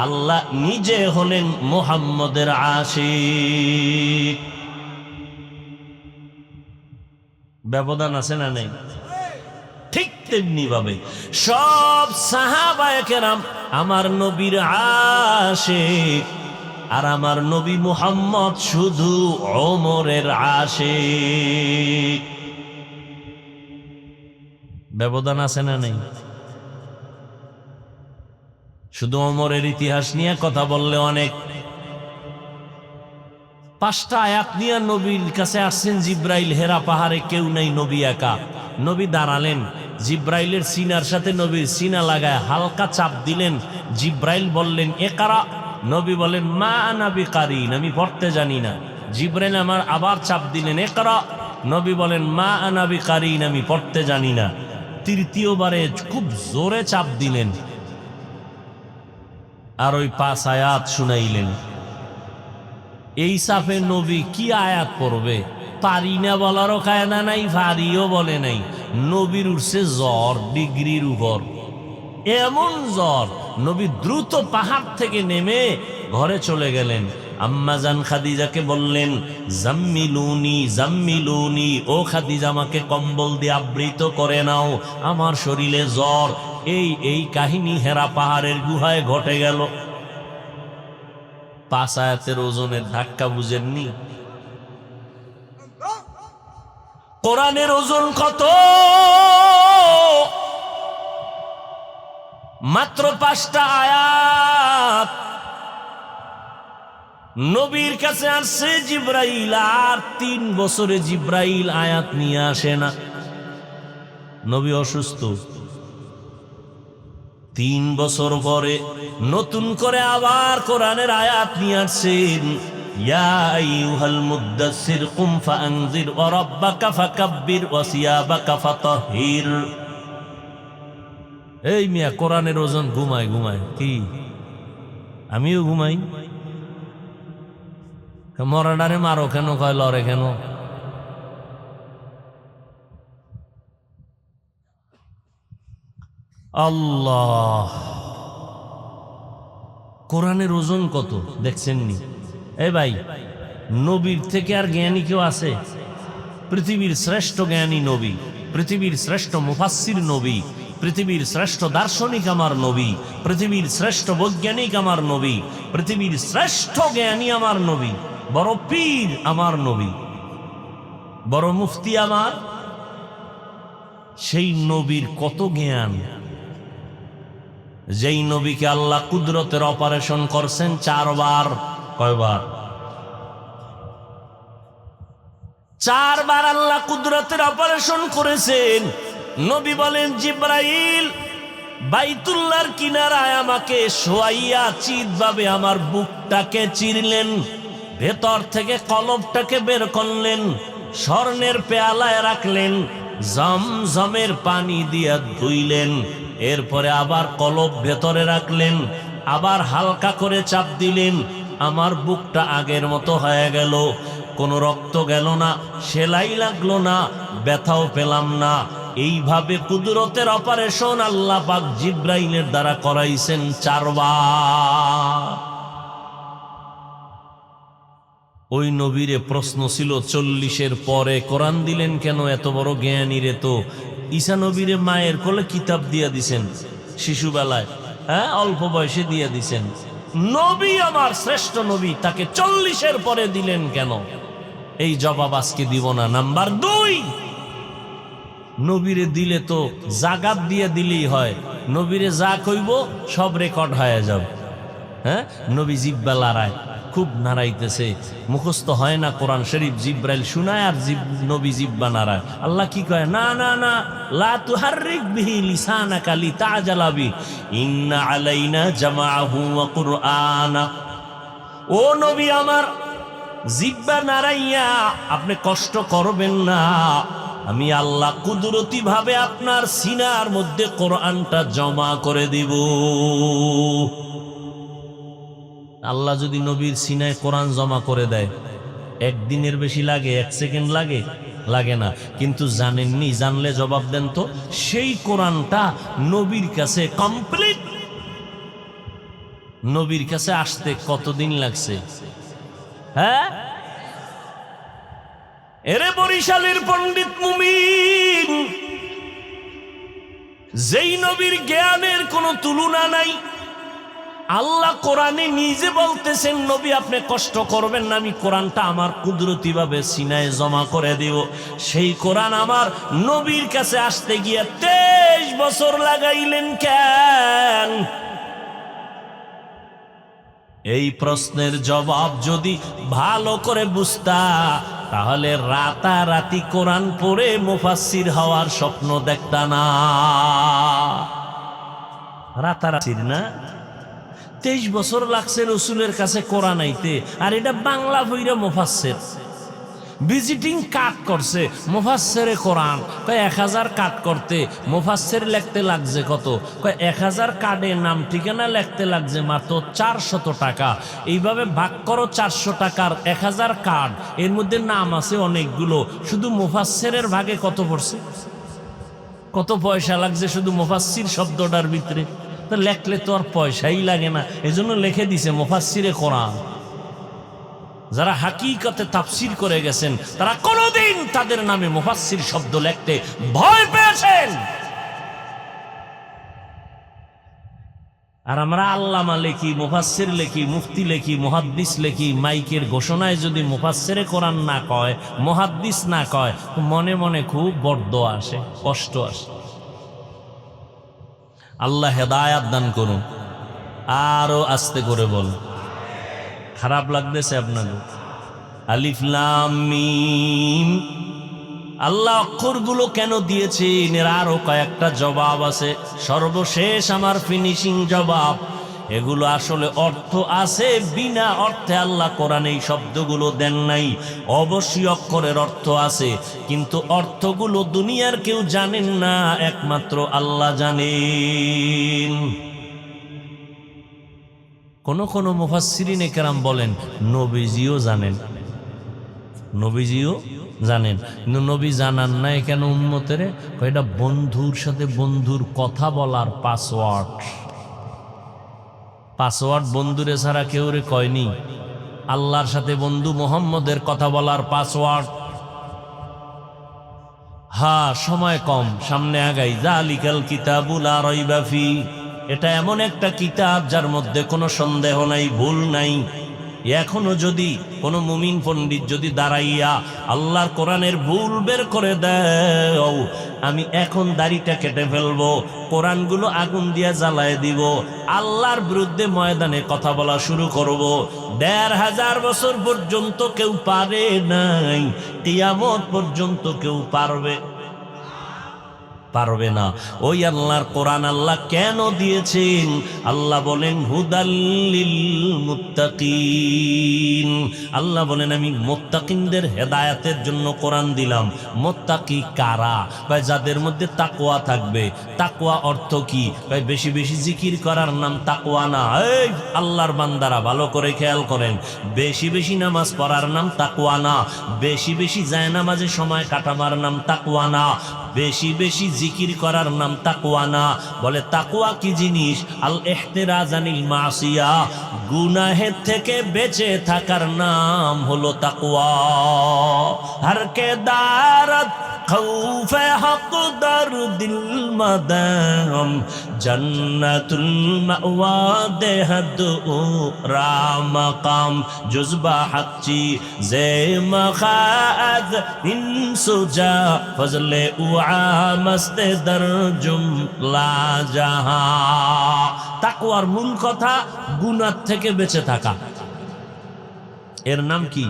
আল্লাহ নিজে হলেন মুহাম্মদের আশিক। ব্যবধান আছে না নেই? ঠিক তেমনি ভাবে সব সাহাবায়ে কেরাম আমার নবীর আশিক, আর আমার নবী মুহাম্মদ শুধু ওমরের আশিক। ব্যবধান আছে না নেই? শুধু ওমরের ইতিহাস নিয়ে কথা বললে অনেক। 5টা আয়াত নিয়ে নবীর কাছে আসছেন জিব্রাইল, হেরা পাহাড়ে কেউ নাই, নবী একা। নবী দাঁড়ালেন, জিব্রাইলের সিনার সাথে নবীর সিনা লাগায় হালকা চাপ দিলেন। জিব্রাইল বললেন ইকরা, নবী বলেন মা আনা বিকারিন, আমি পড়তে জানি না। জিব্রাইল আমার আবার চাপ দিলেন ইকরা, নবী বলেন মা আনা বিকারিন, আমি পড়তে জানি না। তৃতীয়বারে খুব জোরে চাপ দিলেন, আর ওই 5 আয়াত শুনাইলেন। এই চাপে নবী কি আয়াত পড়বে? পারি না বলারও কায়দা নাই, ভারিও বলে নাই। নবীর উঠছে জ্বর ডিগ্রির উপর, এমন জ্বর নবী দ্রুত পাহাড় থেকে নেমে ঘরে চলে গেলেন। আম্মাজান খাদিজাকে বললেন জাম্মিলুনি জাম্মিলুনি, ও খাদিজা আমাকে কম্বল দিয়ে আবৃত করে নাও, আমার শরীরে জ্বর। এই কাহিনী হেরা পাহাড়ের গুহায় ঘটে গেল। 5 আয়াতের ওজনের ধাক্কা বুঝেননি? কোরআনের ওজন কত? মাত্র 5টা আয়াত। নবীর কাছে আসছে জিব্রাইল, আর 3 বছরে জিব্রাইল আয়াত নিয়ে আসে না। নবী অসুস্থ, 3 বছর পরে নতুন করে আবার কোরআনের আয়াত নিয়ে আসছেন। ইয়া আইয়ুহাল মুদ্দাসসির কুম ফাআনজির ওয়া রাব্বাকা ফাকাব্বির ওয়া সিয়াবাকা ফাতাহহির। এই মিয়া, কোরআনের ওজন ঘুমায় কি? আমিও ঘুমাই। মরাডারে মারো কেন, কয় লড়ে কেন? আল্লাহ, কোরআনের ওজন কত দেখছেননি? এই ভাই, নবীর থেকে আর জ্ঞানী কেউ আছে? পৃথিবীর শ্রেষ্ঠ জ্ঞানী নবী, পৃথিবীর শ্রেষ্ঠ মুফাসসির নবী, পৃথিবীর শ্রেষ্ঠ দার্শনিক আমার নবী, পৃথিবীর শ্রেষ্ঠ বৈজ্ঞানিক আমার নবী, পৃথিবীর শ্রেষ্ঠ জ্ঞানী আমার নবী, বড় পীর আমার নবী, বড় মুফতি আমার। সেই নবীর কত জ্ঞান! যেই নবীকে আল্লাহ কুদরতের অপারেশন করছেন 4 বার। কয়বার? 4 বার আল্লাহ কুদরতের অপারেশন করেছেন। নবী বলেন জিব্রাইল বাইতুল্লাহর কিনারায় আমাকে শোয়াইয়া চিৎভাবে আমার বুকটাকে চিরলেন, ভেতর থেকে কলবটাকে বের করলেন, স্বর্ণের পেয়ালায় রাখলেন, জমজমের পানি দিয়া ধুইলেন, এরপরে আবার কলব ভেতরে রাখলেন, আবার হালকা করে চাপ দিলেন। আমার বুকটা আগের মতো হয়ে গেল, কোনো রক্ত গেল না, সেলাই লাগলো না, ব্যথাও পেলাম না। এইভাবে কুদরতের অপারেশন আল্লাহ পাক জিব্রাইলের দ্বারা করাইছেন 4 বার। ওই নবীরে প্রশ্ন ছিল 40-এর পরে কোরআন দিলেন কেন? এত বড় জ্ঞানীরে তো ঈসা নবীরে মায়ের কোলে কিতাব দিয়া দিছেন শিশুবেলায়, হ্যাঁ, অল্প বয়সে দিয়া দিছেন। নবী আমার শ্রেষ্ঠ নবী, তাকে 40-এর পরে দিলেন কেন? এই জবাব আজকে দিব না। নাম্বার 2, নবীরে দিলে তো জাগাত দিয়ে দিলেই হয়, নবীরে যা কইব সব রেকর্ড হয়ে যাবে। হ্যাঁ, নবী জিব্বা লড়ায়, খুব নাড়াইতেছে, মুখস্থ হয় না কোরআন শরীফ, জিব্রাইল শুনায় আর নবী জিব্বা নাড়ায়। আল্লাহ কি কয়? না না না, লা তুহাররিক বিহি লিসানাকা লিতাআজালা বি, ইন্না আলাইনা জামাআহু ওয়া কুরআনা। ও নবী আমার, জিব্বা নাড়াইয়া আপনি কষ্ট করবেন না, আমি আল্লাহ কুদরতি ভাবে আপনার সিনার মধ্যে কোরআনটা জমা করে দিব। আল্লাহ যদি নবীর সিনায় কোরআন জমা করে দেয়, একদিনের বেশি লাগে? 1 সেকেন্ড লাগে? লাগে না। কিন্তু জানেননি, জানলে জবাব দেন তো, সেই কোরআনটা নবীর কাছে কমপ্লিট, নবীর কাছে আসতে কতদিন লাগছে? হ্যাঁ, এরে বরিশালের পণ্ডিত মুমিন, যেই নবীর জ্ঞানের কোনো তুলনা নাই, আল্লাহ কোরআনে নিজে বলতেছেন, নবী আপনি কষ্ট করবেন না, আমি কোরআনটা আমার কুদরতি ভাবে সিনায় জমা করে দিব। সেই কোরআন আমার নবীর কাছে আসতে গিয়ে 23 বছর লাগাইলেন কেন? এই প্রশ্নের জবাব যদি ভালো করে বুঝতা, তাহলে রাতারাতি কোরআন পড়ে মুফাসসির হওয়ার স্বপ্ন দেখতা না। রাতারাতির না, 23 বছর লাগছে রসুলের কাছে কোরআন আইতে, আর এটা বাংলা বইরা মুফাসসির ভিজিটিং কার্ড করছে মুফাসসিরে কোরআন। কয় 1000 কার্ড করতে মুফাসসির লিখতে লাগছে কত? কয় 1000 কার্ডে নাম ঠিকানা লিখতে লাগছে মাত্র 400 টাকা। এইভাবে ভাগ করো 400 টাকার 1000 কার্ড, এর মধ্যে নাম আছে অনেকগুলো, শুধু মুফাসসিরের ভাগে কত পড়ছে? কত পয়সা লাগছে শুধু মুফাসসির শব্দটার ভিতরে? তো লেখলে তো আর পয়সাই লাগে না, এজন্য লিখে দিছে মুফাসসিরে কোরআন। যারা হাকিকতে তাফসীর করে গেছেন, তারা কোনোদিন তাদের নামে মুফাসসির শব্দ লিখতে ভয় পেয়েছেন। আর আমরা আল্লামা লিখি, মুফাসসির লিখি, মুফতি লিখি, মুহাদ্দিস লিখি, মাইকের ঘোষণায় যদি মুফাসসিরে কোরআন না কয়, মুহাদ্দিস না কয়, মনে মনে খুব বরদোয়া আসে, কষ্ট আসে। আল্লাহ হেদায়াত দান করুন। আরো আস্তে করে বল, খারাপ লাগতেছে আপনাদের? আলিফ লাম মিম, আল্লাহ অক্ষরগুলো কেন দিয়েছেন এর আরো কয়েকটা জবাব আছে। সর্বশেষ আমার ফিনিশিং জবাব, এগুলো আসলে অর্থ আছে, বিনা অর্থে আল্লাহ কোরআনে এই শব্দগুলো দেন নাই। অবশ্যই অক্ষরের অর্থ আছে, কিন্তু অর্থগুলো দুনিয়ার কেউ জানেন না, একমাত্র আল্লাহ জানেন। কোন কোন মুফাসসিরিনে কেরাম বলেন নবীজিও জানেন, নবীজিও জানেন, কিন্তু নবী জানান না কেন উম্মতের? এটা বন্ধুর সাথে বন্ধুর কথা বলার পাসওয়ার্ড। পাসওয়ার্ড বন্ধুরে ছাড়া কেউ রে কয়নি, আল্লাহর সাথে বন্ধু মুহাম্মদের কথা বলার পাসওয়ার্ড। হ্যাঁ, সময় কম, সামনে আগাই। যালিকাল কিতাবু লা রাইবা ফি, এটা এমন একটা কিতাব যার মধ্যে কোনো সন্দেহ নাই, ভুল নাই। এখনো যদি কোনো মুমিন পণ্ডিত যদি দাঁড়াইয়া আল্লাহর কোরআনের ভুল বের করে দাও, আমি এখন দাড়িটা কেটে ফেলবো, কোরআনগুলো আগুন দিয়ে জ্বালায় দিব, আল্লাহর বিরুদ্ধে ময়দানে কথা বলা শুরু করব। 1500 বছর পর্যন্ত কেউ পারে নাই, কিয়ামত পর্যন্ত কেউ পারবে না। ওই আল্লাহর কোরআন আল্লাহ কেন দিয়েছেন? আল্লাহ বলেন হুদাল্লিল মুত্তাকিন, আল্লাহ বলেন আমি মুত্তাকিনদের হেদায়েতের জন্য কোরআন দিলাম। মুত্তাকি কারা? ভাই যাদের মধ্যে তাকওয়া থাকবে। তাকওয়া অর্থ কি ভাই? বেশি বেশি জিকির করার নাম তাকওয়া না। এই আল্লাহর বান্দারা ভালো করে খেয়াল করেন, বেশি বেশি নামাজ পড়ার নাম তাকওয়া না, বেশি বেশি জায়নামাজে সময় কাটাবার নাম তাকওয়া না, বেশি বেশি জিকির করার নাম তাকওয়া না। বলে তাকওয়া কি জিনিস? আল ইহতিরাজ আনিল মাসিয়া, গুনাহের থেকে বেঁচে থাকার নাম হলো তাকওয়া। হর কে দারত খৌফে হক দর দিল মদাম, জন্নতুল মাওয়া দেহদ ও রামকাম, জুজবা হচ্ছি জে মখাদ ইনসুজা ফজলে উআমস্তে দরজুম লা জাহা। তাকওয়ার মূল কথা গুনাহ থেকে বেঁচে থাকা, এর নাম কি?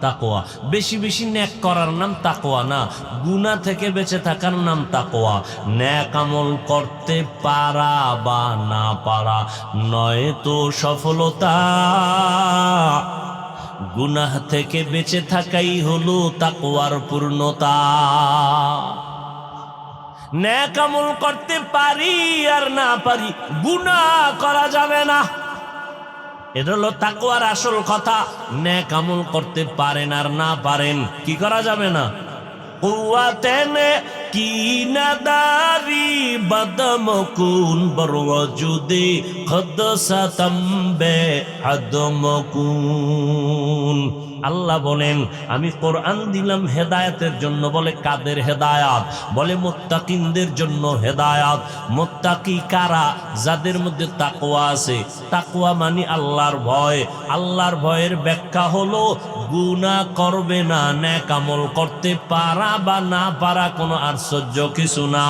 তাকওয়া। বেশি বেশি নেক করার নাম তাকওয়া না, গুনাহ থেকে বেঁচে থাকার নাম তাকওয়া। নেক আমল করতে পারা বা না পারা নয় তো সফলতা, গুনাহ থেকে বেঁচে থাকাই হলো তাকওয়ার পূর্ণতা। নেক আমল করতে পারি আর না পারি, গুনাহ করা যাবে না। এটা হলো তাকওয়ার আসল কথা। নেক আমল করতে পারেন আর না পারেন, কি করা যাবে না? কুওয়াতেনে কি নাদারি বদমকুন বরওজুদি খদ সাতম্বে হাদমকুন। আল্লাহ বলেন আমি কোরআন দিলাম হেদায়েতের জন্য। বলে কাদের হেদায়াত? বলে মুত্তাকিনদের জন্য হেদায়াত। মুত্তাকি কারা? যাদের মধ্যে তাকওয়া আছে। তাকওয়া মানে আল্লাহর ভয়। আল্লাহর ভয়ের ব্যাখ্যা হলো গুনাহ করবে না, নেক আমল করতে পারা বা না পারা কোনো আশ্চর্য কিছু না।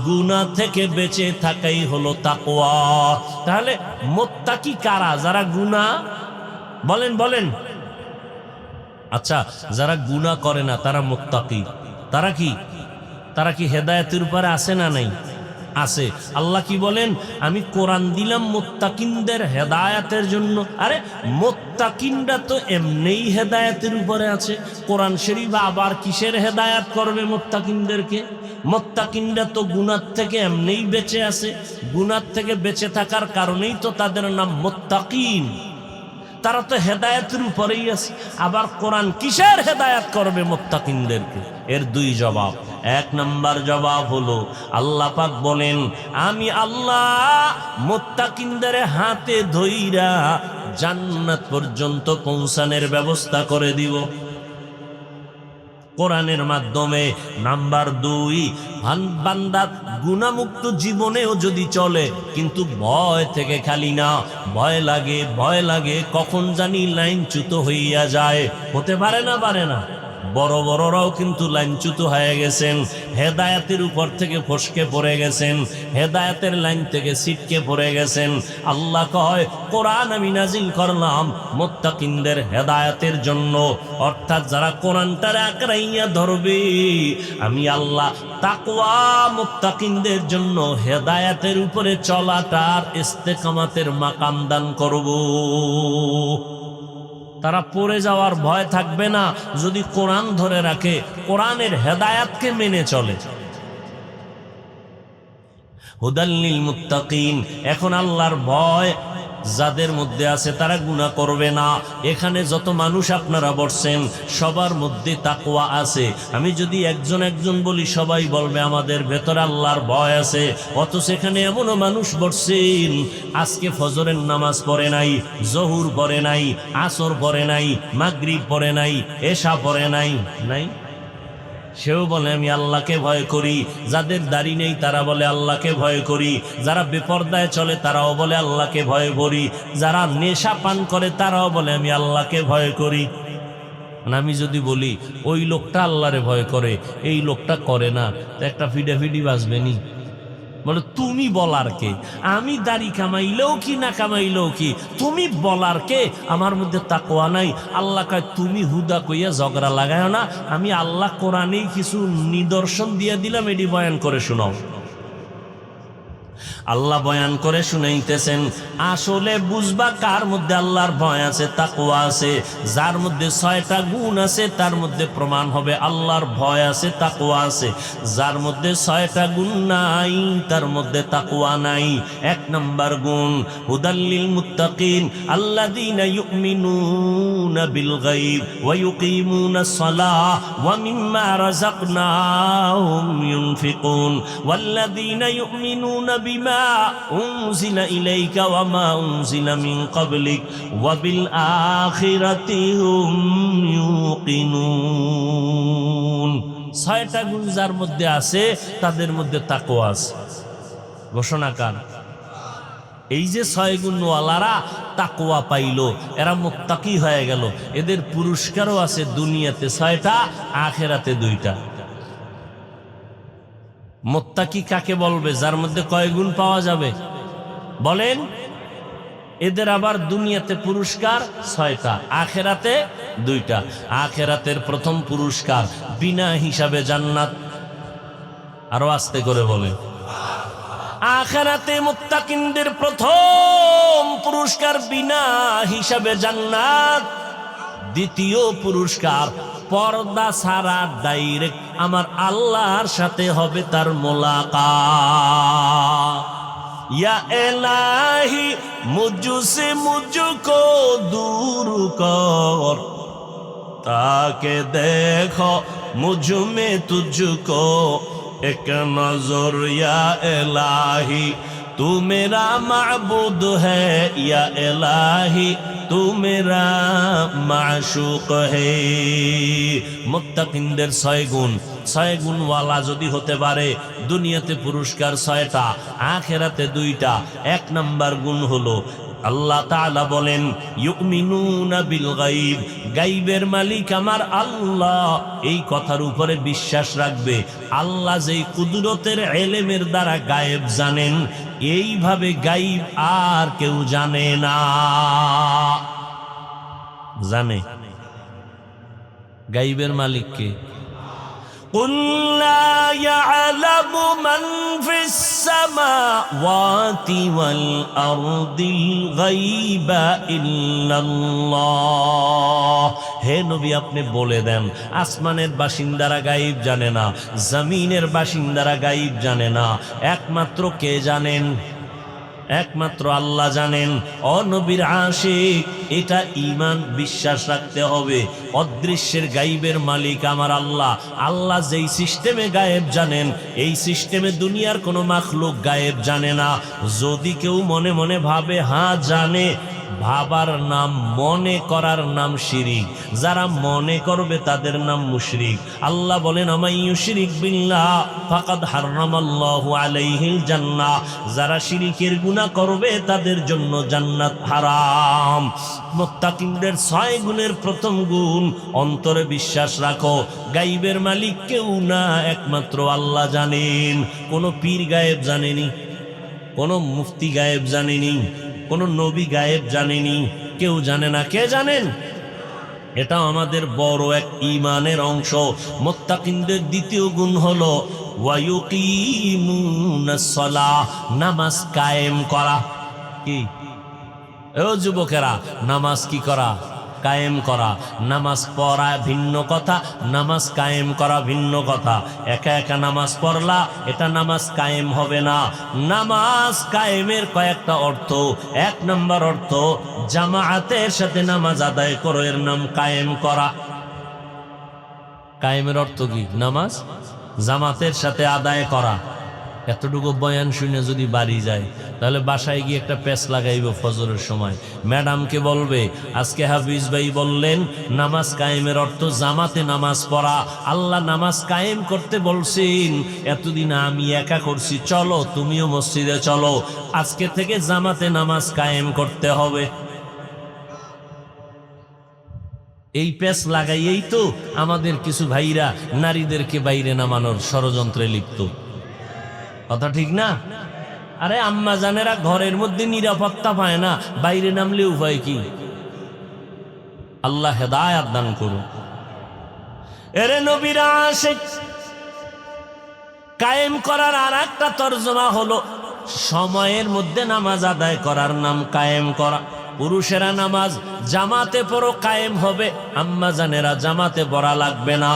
গুনাহ থেকে বেঁচে থাকাই হলো তাকওয়া। তাহলে মুত্তাকি কারা? যারা গুনাহ, বলেন বলেন। আচ্ছা, যারা গুনাহ করে না তারা মুত্তাকি। তারা কি? তারা কি হেদায়েতের উপরে আছে না নাই? আছে। আল্লাহ কি বলেন? আমি কোরআন দিলাম মুত্তাকিনদের হেদায়েতের জন্য। আরে মুত্তাকিনরা তো এমনিই হেদায়েতের উপরে আছে। কোরআন শরীফ আবার কিসের হেদায়েত করবে মুত্তাকিনদেরকে? মুত্তাকিনরা তো গুনাহ থেকে এমনিই বেঁচে আছে। গুনাহ থেকে বেঁচে থাকার কারণেই তো তাদের নাম মুত্তাকিন। তারা তো হেদায়েতের উপরেই আছে। আবার কোরআন কিসের হেদায়েত করবে মুত্তাকিনদেরকে? এর দুই জবাব। এক নাম্বার জবাব হলো আল্লাহ পাক বলেন আমি আল্লাহ মুত্তাকিনদের হাতে ধইরা জান্নাত পর্যন্ত পৌঁছানোর ব্যবস্থা করে দিব কোরআনের মাধ্যমে। নাম্বার দুই, বান্দা গুনাহমুক্ত জীবনেও যদি চলে, কিন্তু ভয় থেকে খালি না। ভয় লাগে, ভয় লাগে কখন জানি লাইনচ্যুত হইয়া যায়। হতে পারে না? পারে না? বড় বড়রাও কিন্তু লাইনচ্যুত হয়ে গেছেন, হেদায়েতের উপর থেকে ফসকে পড়ে গেছেন, হেদায়েতের লাইন থেকে ছিটকে পড়ে গেছেন। আল্লাহ কয় কোরআন আমি নাজিল করলাম মুত্তাকিনদের হেদায়েতের জন্য। অর্থাৎ যারা কোরআনটারে আকড়াইয়া ধরবে, আমি আল্লাহ তাকওয়া মুত্তাকিনদের জন্য হেদায়েতের উপরে চলাটার ইস্তেকামাতের মাকাম দান করব। তারা পড়ে যাওয়ার ভয় থাকবে না যদি কোরআন ধরে রাখে, কোরআনের হেদায়াতকে মেনে চলে। হুদাল্লিল মুত্তাকিন। এখন আল্লাহর ভয় যাদের মধ্যে আছে তারা গুনাহ করবে না। এখানে যত মানুষ আপনারা বসছেন সবার মধ্যে তাকওয়া আছে। আমি যদি একজন একজন বলি সবাই বলবে আমাদের ভেতরে আল্লাহর ভয় আছে। অথচ এখানে এমনও মানুষ বসছেন আজকে ফজরের নামাজ পড়ে নাই, জহুর পড়ে নাই, আসর পড়ে নাই, মাগরিব পড়ে নাই, এশা পড়ে নাই। নাই? সেও বলে আমি আল্লাহকে ভয় করি। যাদের দাড়ি নেই তারা বলে আল্লাহকে ভয় করি। যারা বেপরদায় চলে তারাও বলে আল্লাহকে ভয় করি। যারা নেশা পান করে তারাও বলে আমি আল্লাহকে ভয় করি। আমি যদি বলি ওই লোকটা আল্লাহরে ভয় করে, এই লোকটা করে না, তো একটা ফিডাফিডি বাজবে নি? বলে তুমি বলার কে? আমি দাড়ি কামাইলেও কি না কামাইলেও কি, তুমি বলার কে? আমার মধ্যে তাকওয়া নাই। আল্লাহ কয় তুমি হুদা কইয়া ঝগড়া লাগায় না। আমি আল্লাহ কোরআনেই কিছু নিদর্শন দিয়ে দিলাম, এটি বয়ান করে শোনাও। আল্লাহ বয়ান করে শুনাইতেছেন। আসলে বুঝবা কার মধ্যে আল্লাহর ভয় আছে, তাকওয়া আছে। যার মধ্যে 6টা গুণ আছে তার মধ্যে প্রমাণ হবে আল্লাহর ভয় আছে, তাকওয়া আছে। যার মধ্যে 6টা গুণ নাই তার মধ্যে তাকওয়া নাই। 1 নাম্বার গুণ হুদাল্লিল মুত্তাকিন আল্লাযীনা ইউমিনুনা বিল গায়ব ওয়া ইউকিমুনাস সালাহ ওয়া মিম্মা রাযাকনাহুম ইউনফিকুন ওয়াল্লাযীনা ইউমিনুনা বিমা উনজিলা ইলাইকা ওয়া মা উনজিলা মিন ক্বাবলিক ওয়া বিল আখিরাতি হুম ইউকিনুন। 6টা গুণ যার মধ্যে আছে তাদের মধ্যে তাকওয়া আছে। ঘোষণা কার? এই যে 6 গুণওয়ালারা তাকওয়া পাইল, এরা মুত্তাকি হয়ে গেল। এদের পুরস্কারও আছে, দুনিয়াতে 6টা, আখিরাতে 2টা। মুত্তাকি কাকে বলবে? যার মধ্যে কয় গুণ পাওয়া যাবে বলেন? এদের আবার দুনিয়াতে পুরস্কার 6টা, আখিরাতে 2টা। আখিরাতের প্রথম পুরস্কার বিনা হিসাবে জান্নাত। আরো আস্তে করে বলে। আখিরাতে মুত্তাকিনদের প্রথম পুরস্কার বিনা হিসাবে জান্নাত। দ্বিতীয় পুরস্কার পর্দা ছাড়া ডাইরেক্ট আমার আল্লাহর সাথে হবে তার মোলাকাত। ইয়া ইলাহি मुझसे मुझको दूर कर, ताके देखो मुझ में तुझको एक नजर या इलाही, तू मेरा माबूद है या इलाही, तू मेरा माशूक है। মুত্তাকিনদের 6 গুণ, 6 গুণওয়ালা যদি হতে পারে দুনিয়াতে পুরস্কার 6টা, আখিরাতে 2টা। 1 নাম্বার গুণ হলো আল্লাহ তাআলা বলেন ইউমিনুনা বিল গায়ব, গায়বের মালিক আমার আল্লাহ, এই কথার উপরে বিশ্বাস রাখবে। আল্লাহ যেই কুদরতের ইলমের দ্বারা গায়েব জানেন, এইভাবে গায়ব আর কেউ জানে না। জানে গায়বের মালিক কে? قل لا يعلم من في السماوات والأرض الغيب إلا الله। হে নবী, আপনি বলে দেন আসমানের বাসিন্দারা গায়েব জানে না, জমিনের বাসিন্দারা গায়েব জানে না, একমাত্র কে জানেন? একমাত্র আল্লাহ জানেন। ও নবীর আশিক, এটা ঈমান বিশ্বাস রাখতে হবে। অদৃশ্যের গায়েবের মালিক আমার আল্লাহ। আল্লাহ যেই সিস্টেমে গায়েব জানেন, এই সিস্টেমে দুনিয়ার কোনো মাখলুক গায়েব জানে না। যদি কেউ মনে মনে ভাবে হ্যাঁ জানে, ভাবার নাম, মনে করার নাম শিরিক। যারা মনে করবে তাদের নাম মুশরিক। আল্লাহ বলেন আমাইয়ুশরিক বিল্লাহ ফাকাদ হারামাল্লাহু আলাইহিল জান্নাহ, যারা শিরিকের গুনাহ করবে তাদের জন্য জান্নাত হারাম। মুত্তাকিনদের 6 গুণের প্রথম গুণ, অন্তরে বিশ্বাস রাখো গায়েবের মালিক কেউ না, একমাত্র আল্লাহ জানেন। কোনো পীর গায়েব জানেনি, কোনো মুফতি গায়েব জানেনি, কোন নবী গায়েব জানেনি, কেউ জানে না। কে জানেন? এটা আমাদের বড় এক ঈমানের অংশ। মুত্তাকিনদের দ্বিতীয় গুণ হলো ওয়ায়ুকিমুনাস সালাহ, নামাজ কায়েম করা। কি ও যুবকেরা, নামাজ কি করা? কায়েম করা। নামাজ পড়া ভিন্ন কথা, নামাজ কায়েম করা ভিন্ন কথা। একা একা নামাজ পড়লা, এটা নামাজ কায়েম হবে না। নামাজ কায়েমের কয়েকটা অর্থ। 1 নম্বর অর্থ, জামাআতের সাথে নামাজ আদায় করো, এর নাম কায়েম করা। কায়েমের অর্থ কি? নামাজ জামাতের সাথে আদায় করা। এতটুকু বয়ান শুনে যদি বাড়ি যায়, তাহলে বাসায় গিয়ে একটা প্যাচ লাগাইব ফজরের সময়। ম্যাডামকে বলবে আজকে হাফিজ ভাই বললেন নামাজ কায়েমের অর্থ জামাতে নামাজ পড়া। আল্লাহ নামাজ কায়েম করতে বলছেন, এতদিন আমি একা করছি, চলো তুমিও মসজিদে চলো, আজকে থেকে জামাতে নামাজ কায়েম করতে হবে। এই প্যাচ লাগাইয়েই তো আমাদের কিছু ভাইরা নারীদেরকে বাইরে নামানোর ষড়যন্ত্রে লিপ্ত। কথা ঠিক না? আরে আম্মা জানেরা ঘরের মধ্যে নিরাপত্তা পায় না, বাইরে নামলে উপায় কি? আল্লাহ হেদায়েত দান করুন। এরে নবীর আশিক, কায়েম করার আর একটা তর্জমা হলো সময়ের মধ্যে নামাজ আদায় করার নাম কায়েম করা। পুরুষেরা নামাজ জামাতে পড়ো, কায়েম হবে। আম্মা জানেরা জামাতে পড়া লাগবে না,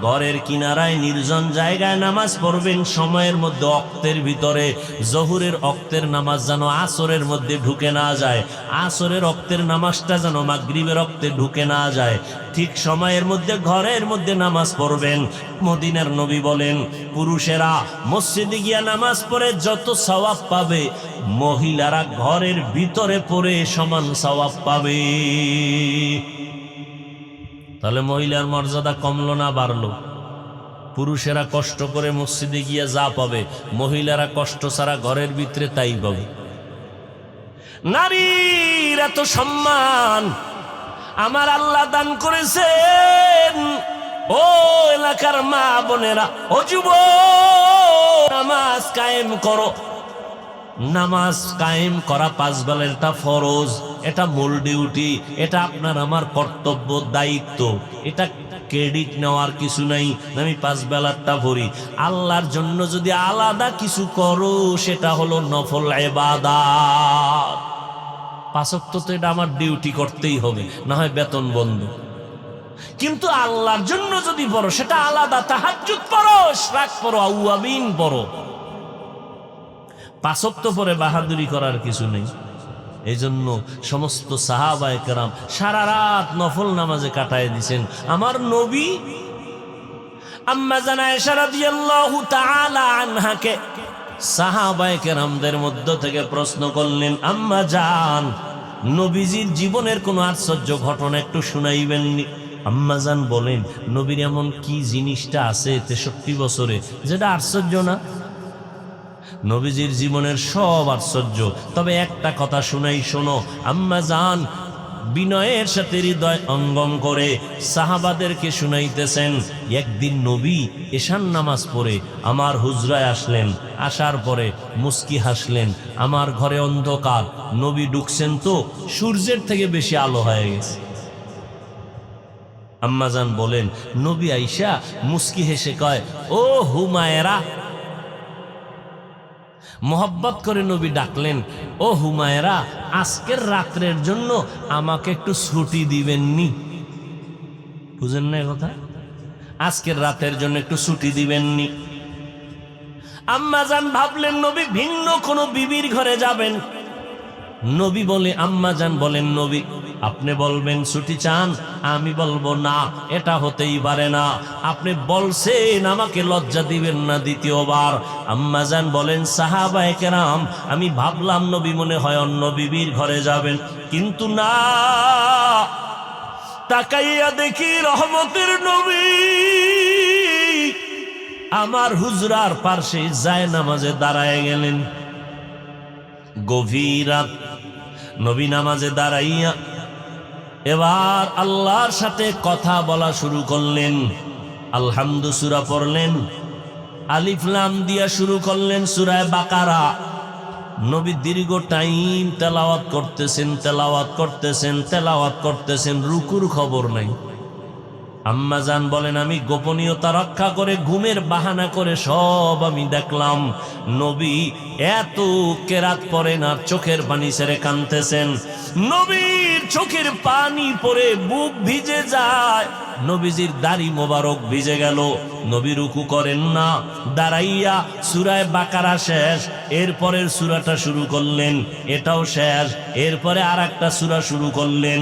ঘরের কিনারায় নির্জন জায়গায় নামাজ পড়বেন সময়ের মধ্যে, অক্তের ভিতরে। জহুরের অক্তের নামাজ যেন আসরের মধ্যে ঢুকে না যায়, আসরের অক্তের নামাজটা যেন মাগরিবের অক্তে ঢুকে না যায়। ঠিক সময়ের মধ্যে ঘরের মধ্যে নামাজ পড়বেন। মদিনার নবী বলেন পুরুষেরা মসজিদে গিয়া নামাজ পড়ে যত সওয়াব পাবে, মহিলারা ঘরের ভিতরে পড়ে সমান সওয়াব পাবে। তাহলে মহিলার মর্যাদা কমলো না বাড়লো? পুরুষেরা কষ্ট করে মসজিদে গিয়া যা পাবে, মহিলারা কষ্ট ছাড়া ঘরের ভিতরে তাই পাবে। নারীর এত সম্মান আমার আল্লাহ দান করেছেন। ও এলাকার মা বোনেরা, ও যুবক, নামাজ কায়েম করো। নামাজ কায়েম করা 5 বেলার এটা ফরজ, এটা মূল ডিউটি, এটা আপনার আমার কর্তব্য, দায়িত্ব। এটা ক্রেডিট নেওয়ার কিছু নাই, আমি 5 বেলারটা পড়ি। আল্লাহর জন্য যদি আলাদা কিছু করো, সেটা হলো নফল ইবাদত। 5 ওয়াক্ত তো এটা আমার ডিউটি করতেই হবে, না হয় বেতন বন্ধ। কিন্তু আল্লাহর জন্য যদি পড়ো সেটা আলাদা। তাহাজ্জুদ পড়ো, ইশরাক পড়ো, আউয়াবিন পড়ো। 5 ওয়াক্ত পরে বাহাদুরি করার কিছু নেই। এই জন্য সমস্ত সাহাবায়ে কেরাম সারা রাত নফল নামাজে কাটায় দিয়েছেন। আমার নবী আম্মা জান আয়েশা রাদিয়াল্লাহু তাআলা আনহাকে সাহাবায়ে কেরামদের মধ্য থেকে প্রশ্ন করলেন, আম্মা জান, নবীজির জীবনের কোনো আশ্চর্য ঘটনা একটু শুনাইবেননি? আম্মা জান বলেন, নবীর এমন কি জিনিসটা আছে 63 বছরে যেটা আশ্চর্য না? নবীজির জীবনের সব আশ্চর্য, তবে একটা কথা শুনাই, শোনো। আম্মা জান বিনয়ের সাথে হৃদয় অঙ্গম করে সাহাবাদেরকে শুনাইতেছেন, একদিন নবী এশার নামাজ পড়ে আমার হুজরায় আসলেন, আসার পরে মুস্কি হাসলেন। আমার ঘরে অন্ধকার, নবী ঢুকছেন তো সূর্যের থেকে বেশি আলো হয়ে গেছে। আম্মাজান বলেন, নবী আইসা মুস্কি হেসে কয়, ও হুমায়রা। মোহব্বত করে নবী ডাকলেন, ও হুমায়রা, আজকের রাত্রের জন্য আমাকে একটু ছুটি দিবেননি? বুঝেন না কথা? আজকের রাতের জন্য একটু ছুটি দিবেননি? আম্মাজান ভাবলেন নবী ভিন্ন কোনো বিবির ঘরে যাবেন। নবী বলে, আম্মাজান বলেন, নবী আপনি বলবেন ছুটি চান, আমি বলবো না, এটা হতেই পারে না। আপনি বলছেন আমাকে লজ্জা দিবেন না দ্বিতীয়বার। আম্মাজান বলেন, সাহাবায়ে কেরাম, আমি ভাবলাম নবী মনে হয় অন্য বিবির ঘরে যাবেন, কিন্তু না, তাকাইয়া দেখি রহমতের নবী আমার হুজরার পাশে যায় নামাজে দাঁড়ায় গেলেন। গভীর রাত, নবী নামাজে দাঁড়াইয়া এবার আল্লাহর সাথে কথা বলা শুরু করলেন। আলহামদু সূরা পড়লেন, আলিফ লাম দিয়া শুরু করলেন সূরা বাকারা। নবী দীর্ঘ টাইম তেলাওয়াত করতেছেন, তেলাওয়াত করতেছেন, তেলাওয়াত করতেছেন, রুকুর খবর নাই। আম্মাজান বলেন, আমি গোপনীয়তা রক্ষা করে ঘুমের বাহানা করে সব আমি দেখলাম। নবী এত কেরাত পড়েন আর চোখের পানি ছেড়ে কাঁদতেছেন। নবীর চোখের পানি পড়ে বুক ভিজে যায়, নবীজির দাড়ি মোবারক ভিজে গেল। নবী রুকু করেন না, দাঁড়াইয়া সূরা বাকারা শেষ, এরপরের সূরাটা শুরু করলেন, এটাও শেষ, এরপরে আর একটা সূরা শুরু করলেন।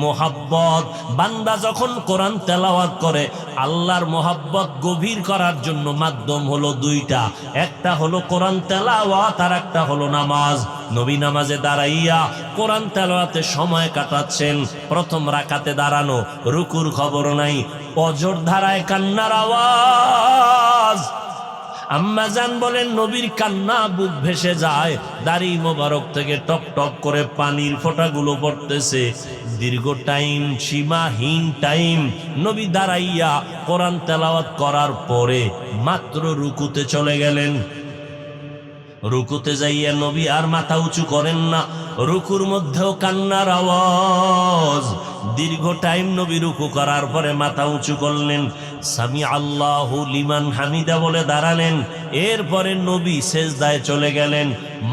মোহাব্বত, বান্দা যখন কোরআন তেলাওয়াত করে আল্লাহর মোহাব্বত গভীর করার জন্য মাধ্যম হলো দুইটা, একটা হলো কোরআন তেলাওয়াত আর একটা হলো নামাজ। নবী নামাজে দাঁড়াইয়া কোরআন তেলাওয়াতে সময় কাটাচ্ছেন। প্রথম রাকাতে দাঁড়ানো, রুকুর খবর নাই, অজর ধারায় কান্নার আওয়াজ। আম্মাজান বলেন, নবীর কান্না বুক ভেসে যায়, দাড়ি মোবারক থেকে টপ টপ করে পানির ফোঁটাগুলো পড়তেছে। দীর্ঘ টাইম, সীমাহীন টাইম নবী দাঁড়াইয়া কোরআন তেলাওয়াত করার পরে মাত্র রুকুতে চলে গেলেন। রুকুতে যাইয়া নবী আর মাথা উঁচু করেন না, রুকুর মধ্যেও কান্নার আওয়াজ। দীর্ঘ টাইম নবী রুকু করার পরে মাথা উঁচু করলেন, সামি আল্লাহু লিমান হামিদা বলে দাঁড়ালেন। এরপরে নবী সেজদায় চলে গেলেন।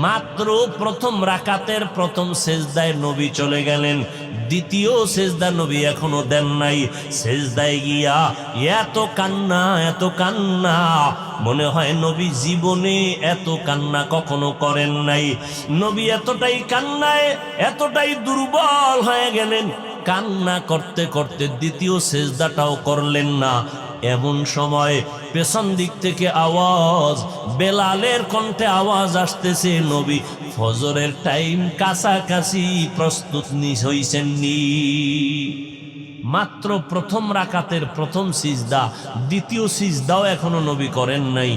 মাত্র প্রথম রাকাতের প্রথম সেজদায় নবী চলে গেলেন, দ্বিতীয় সেজদা নবী এখনো দেন নাই। সেজদায় গিয়া এত কান্না, এত কান্না, মনে হয় নবী জীবনে এত কান্না কখনো করেন নাই। নবী এতটাই কান্নায়, এতটাই দুর্বল হয়ে গেলেন, কান্না করতে করতে দ্বিতীয় সেজদাটাও করলেন না। এমন সময় পেছন দিক থেকে আওয়াজ, বেলালের কণ্ঠে আওয়াজ আসতেছে, নবী ফজরের টাইম কাছাকাছি, প্রস্তুত হইছেন নি? মাত্র প্রথম রাকাতের প্রথম সিজদা, দ্বিতীয় সিজদাও এখনো নবী করেন নাই।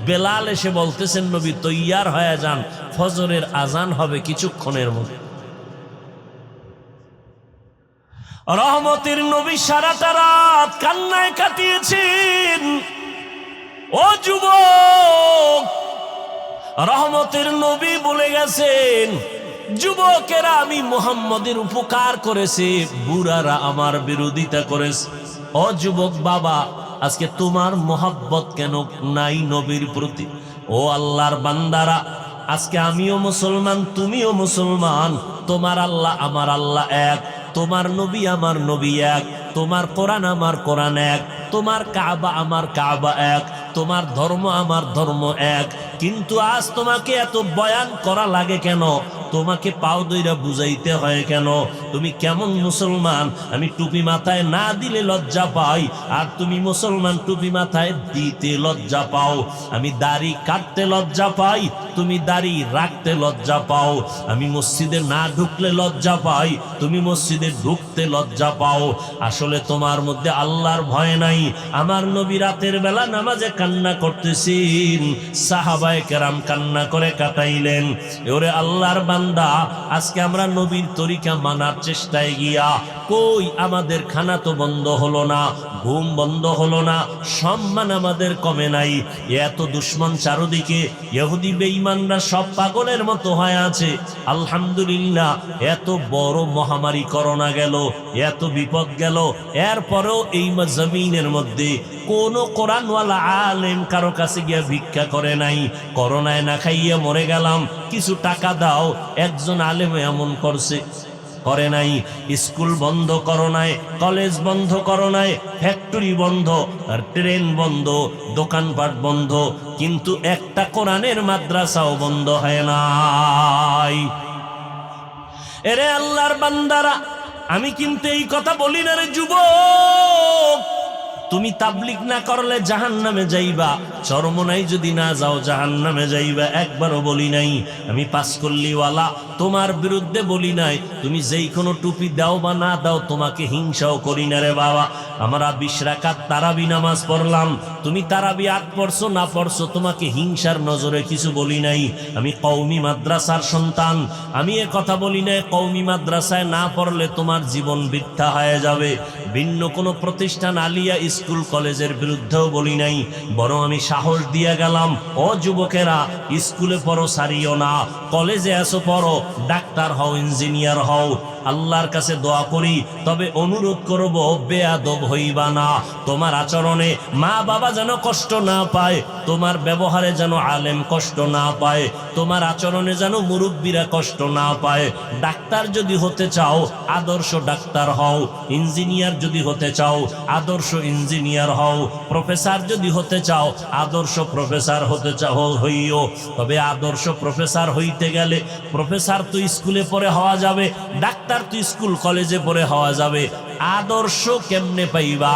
বেলাল এসে বলতেছেন, নবী তৈয়ার হয়ে যান, ফজরের আজান হবে কিছুক্ষণের মধ্যে। রহমতের নবী সারাটা রাত কান্নায় কাটিয়েছেন। ও যুবক, রহমতের নবী বলে গেছেন, যুবকেরা আমি মুহাম্মদের উপকার করেছে, বুড়ারা আমার বিরোধিতা করেছে। ও যুবক বাবা, আজকে তোমার মোহাব্বত কেন নাই নবীর প্রতি? ও আল্লাহর বান্দারা, আজকে আমিও মুসলমান, তুমিও মুসলমান, তোমার আল্লাহ আমার আল্লাহ এক, তোমার নবী আমার নবী এক, তোমার কোরআন আমার কোরআন এক, তোমার কাবা আমার কাবা এক, তোমার ধর্ম আমার ধর্ম এক। কিন্তু আজ তোমাকে এত বয়ান করা লাগে কেন? তোমাকে পাও দইরা বুঝাইতে হয় কেন? তুমি কেমন মুসলমান? আমি টুপি মাথায় না দিলে লজ্জা পাই, আর তুমি মুসলমান টুপি মাথায় দিতে লজ্জা পাও। আমি দাড়ি কাটতে লজ্জা পাই, তুমি দাড়ি রাখতে লজ্জা পাও। আমি মসজিদে না ঢুকলে লজ্জা পাই, তুমি মসজিদে ঢুকতে লজ্জা পাও। আসলে তোমার মধ্যে আল্লাহর ভয় নাই। আমার নবী রাতের বেলা নামাজে কান্না করতেছেন, সাহাবায়ে কেরাম কান্না করে কাটাইলেন। ওরে আল্লাহর বান্দা, আজকে আমরা নবীর তরিকা মানার চেষ্টায় গিয়া কই আমাদের খানা তো বন্ধ হলো না, ঘুম বন্ধ হলো না, সম্মান আমাদের কমে নাই। এত দুশ্মন চারদিকে, ইহুদি বেঈমানরা সব পাগলের মতো হয়ে আছে। আলহামদুলিল্লাহ, এত বড় মহামারী করোনা গেল, এত বিপদ গেল, এরপরেও এই জমিনের মধ্যে কোন কোরআনওয়ালা আলেম কারো কাছে গিয়া ভিক্ষা করে নাই। করোনায় না খাইয়া মরে গেলাম, কিছু টাকা দাও, একজন আলেম এমন করছে? করে নাই। স্কুল বন্ধ করোনায়, কলেজ বন্ধ করোনায়, ফ্যাক্টরি বন্ধ, আর ট্রেন বন্ধ, দোকানপাট বন্ধ, কিন্তু একটা কোরআনের মাদ্রাসাও বন্ধ হয় নাই। এরে আল্লাহর বান্দারা, আমি কিন্তু এই কথা বলি না রে যুবক, তুমি তাবলিগ না করলে জাহান্নামে যাইবা, চরমনাই যদি না যাও জাহান্নামে যাইবা। একবারও বলি নাই আমি পাঁচকল্লিওয়ালা, তোমার বিরুদ্ধে বলি নাই। তুমি যেই কোনো টুপি দাও বা না দাও, তোমাকে হিংসাও করি না রে বাবা। আমরা 20 রাকাত তারাবি নামাজ পড়লাম, তুমি তারাবি 8 পড়ছো না পড়ছো, তোমাকে হিংসার নজরে কিছু বলি নাই। আমি কওমি মাদ্রাসার সন্তান, আমি এ কথা বলি নাই কওমি মাদ্রাসায় না পড়লে তোমার জীবন বৃথা হয়ে যাবে। ভিন্ন কোনো প্রতিষ্ঠান, আলিয়া স্কুল কলেজের বিরুদ্ধেও বলি নাই, বরং আমি সাহস দিয়ে গেলাম, ও যুবকেরা, স্কুলে পড়ো সারিও না, কলেজে আসো পড়ো, ডাক্তার হও, ইঞ্জিনিয়ার হও। আল্লাহর কাছে দোয়া করি, তবে অনুরোধ করব বেয়াদব হইবা না। তোমার আচরণে মা বাবা যেন কষ্ট না পায়, তোমার ব্যবহারে যেন আলেম কষ্ট না পায়, তোমার আচরণে যেন মুরব্বীরা কষ্ট না পায়। ডাক্তার যদি হতে চাও, আদর্শ ডাক্তার হও। ইঞ্জিনিয়ার যদি হতে চাও, আদর্শ ইঞ্জিনিয়ার হও। প্রফেসর যদি হতে চাও, আদর্শ প্রফেসর হতে চাও হইও। তবে আদর্শ প্রফেসর হইতে গেলে, প্রফেসর তো স্কুলে পড়ে হওয়া যাবে, ডাক্তার তো স্কুল কলেজে পড়ে হওয়া যাবে। আদর্শ কেমনে পাইবা?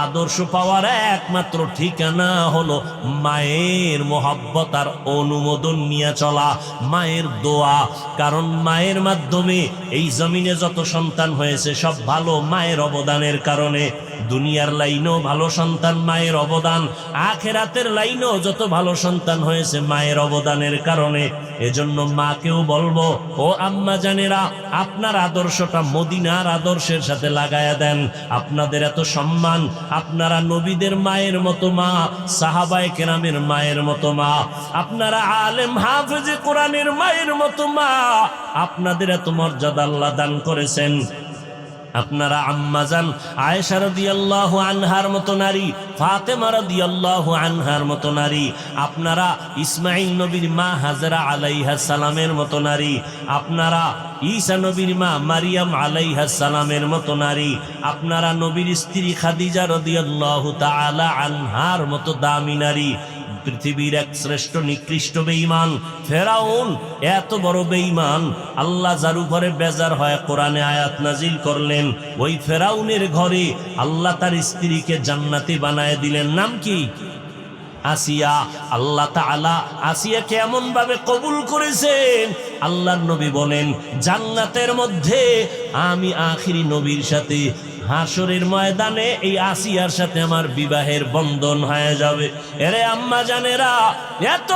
আদর্শ পাওয়ার একমাত্র ঠিকানা হলো মায়ের মোহাব্বত আর অনুমোদন নিয়ে চলা, মায়ের দোয়া। কারণ মায়ের মাধ্যমে এই জমিনে যত সন্তান হয়েছে সব ভালো মায়ের অবদানের কারণে। দুনিয়ার লাইনেও ভালো সন্তান, মায়ের অবদান। আখেরাতের লাইনেও যত ভালো সন্তান হয়েছে মায়ের অবদানের কারণে। এজন্য মাকেও বলবো, ও আম্মা জানেরা, আপনার আদর্শটা মদিনার আদর্শের সাথে লাগায়া দেন। আপনাদের এত সম্মান, আপনারা নবীদের মায়ের মতো মা, সাহাবায়ে কেরামের মায়ের মতো মা, আপনারা আলেম হাফেজে কোরআনের মায়ের মতো মা, আপনাদের এত মর্যাদা আল্লাহ দান করেছেন। আপনারা আম্মাজান আয়েশা রাদিয়াল্লাহু আনহার মতো নারী, ফাতেমা রাদিয়াল্লাহু আনহার মতো নারী, আপনারা ইসমাঈল নবীর মা হাজরা আলাইহাস সালামের মতো নারী, আপনারা ঈসা নবীর মা মারিয়াম আলাইহাস সালামের মতো নারী, আপনারা নবীর স্ত্রী খাদিজা রাদিয়াল্লাহু তাআলা আনহার মতো দামি নারী। পৃথিবীর এক শ্রেষ্ঠ নিকৃষ্ট বেঈমান ফেরাউন, এত বড় বেঈমান, আল্লাহ যার উপরে বেজার হয় কোরআনে আয়াত নাজিল করলেন। ওই ফেরাউনের ঘরে আল্লাহ তার স্ত্রীকে জান্নাতি বানায় দিলেন। নাম কি? আসিয়া। আল্লাহ তাআলা আসিয়াকে এমন ভাবে কবুল করেছেন, আল্লাহর নবী বলেন, জান্নাতের মধ্যে আমি আখিরি নবীর সাথে হাসরের ময়দানে এই আসিয়ার সাথে আমার বিবাহের বন্ধন হয়ে যাবে। এরে আম্মা জানেরা, এত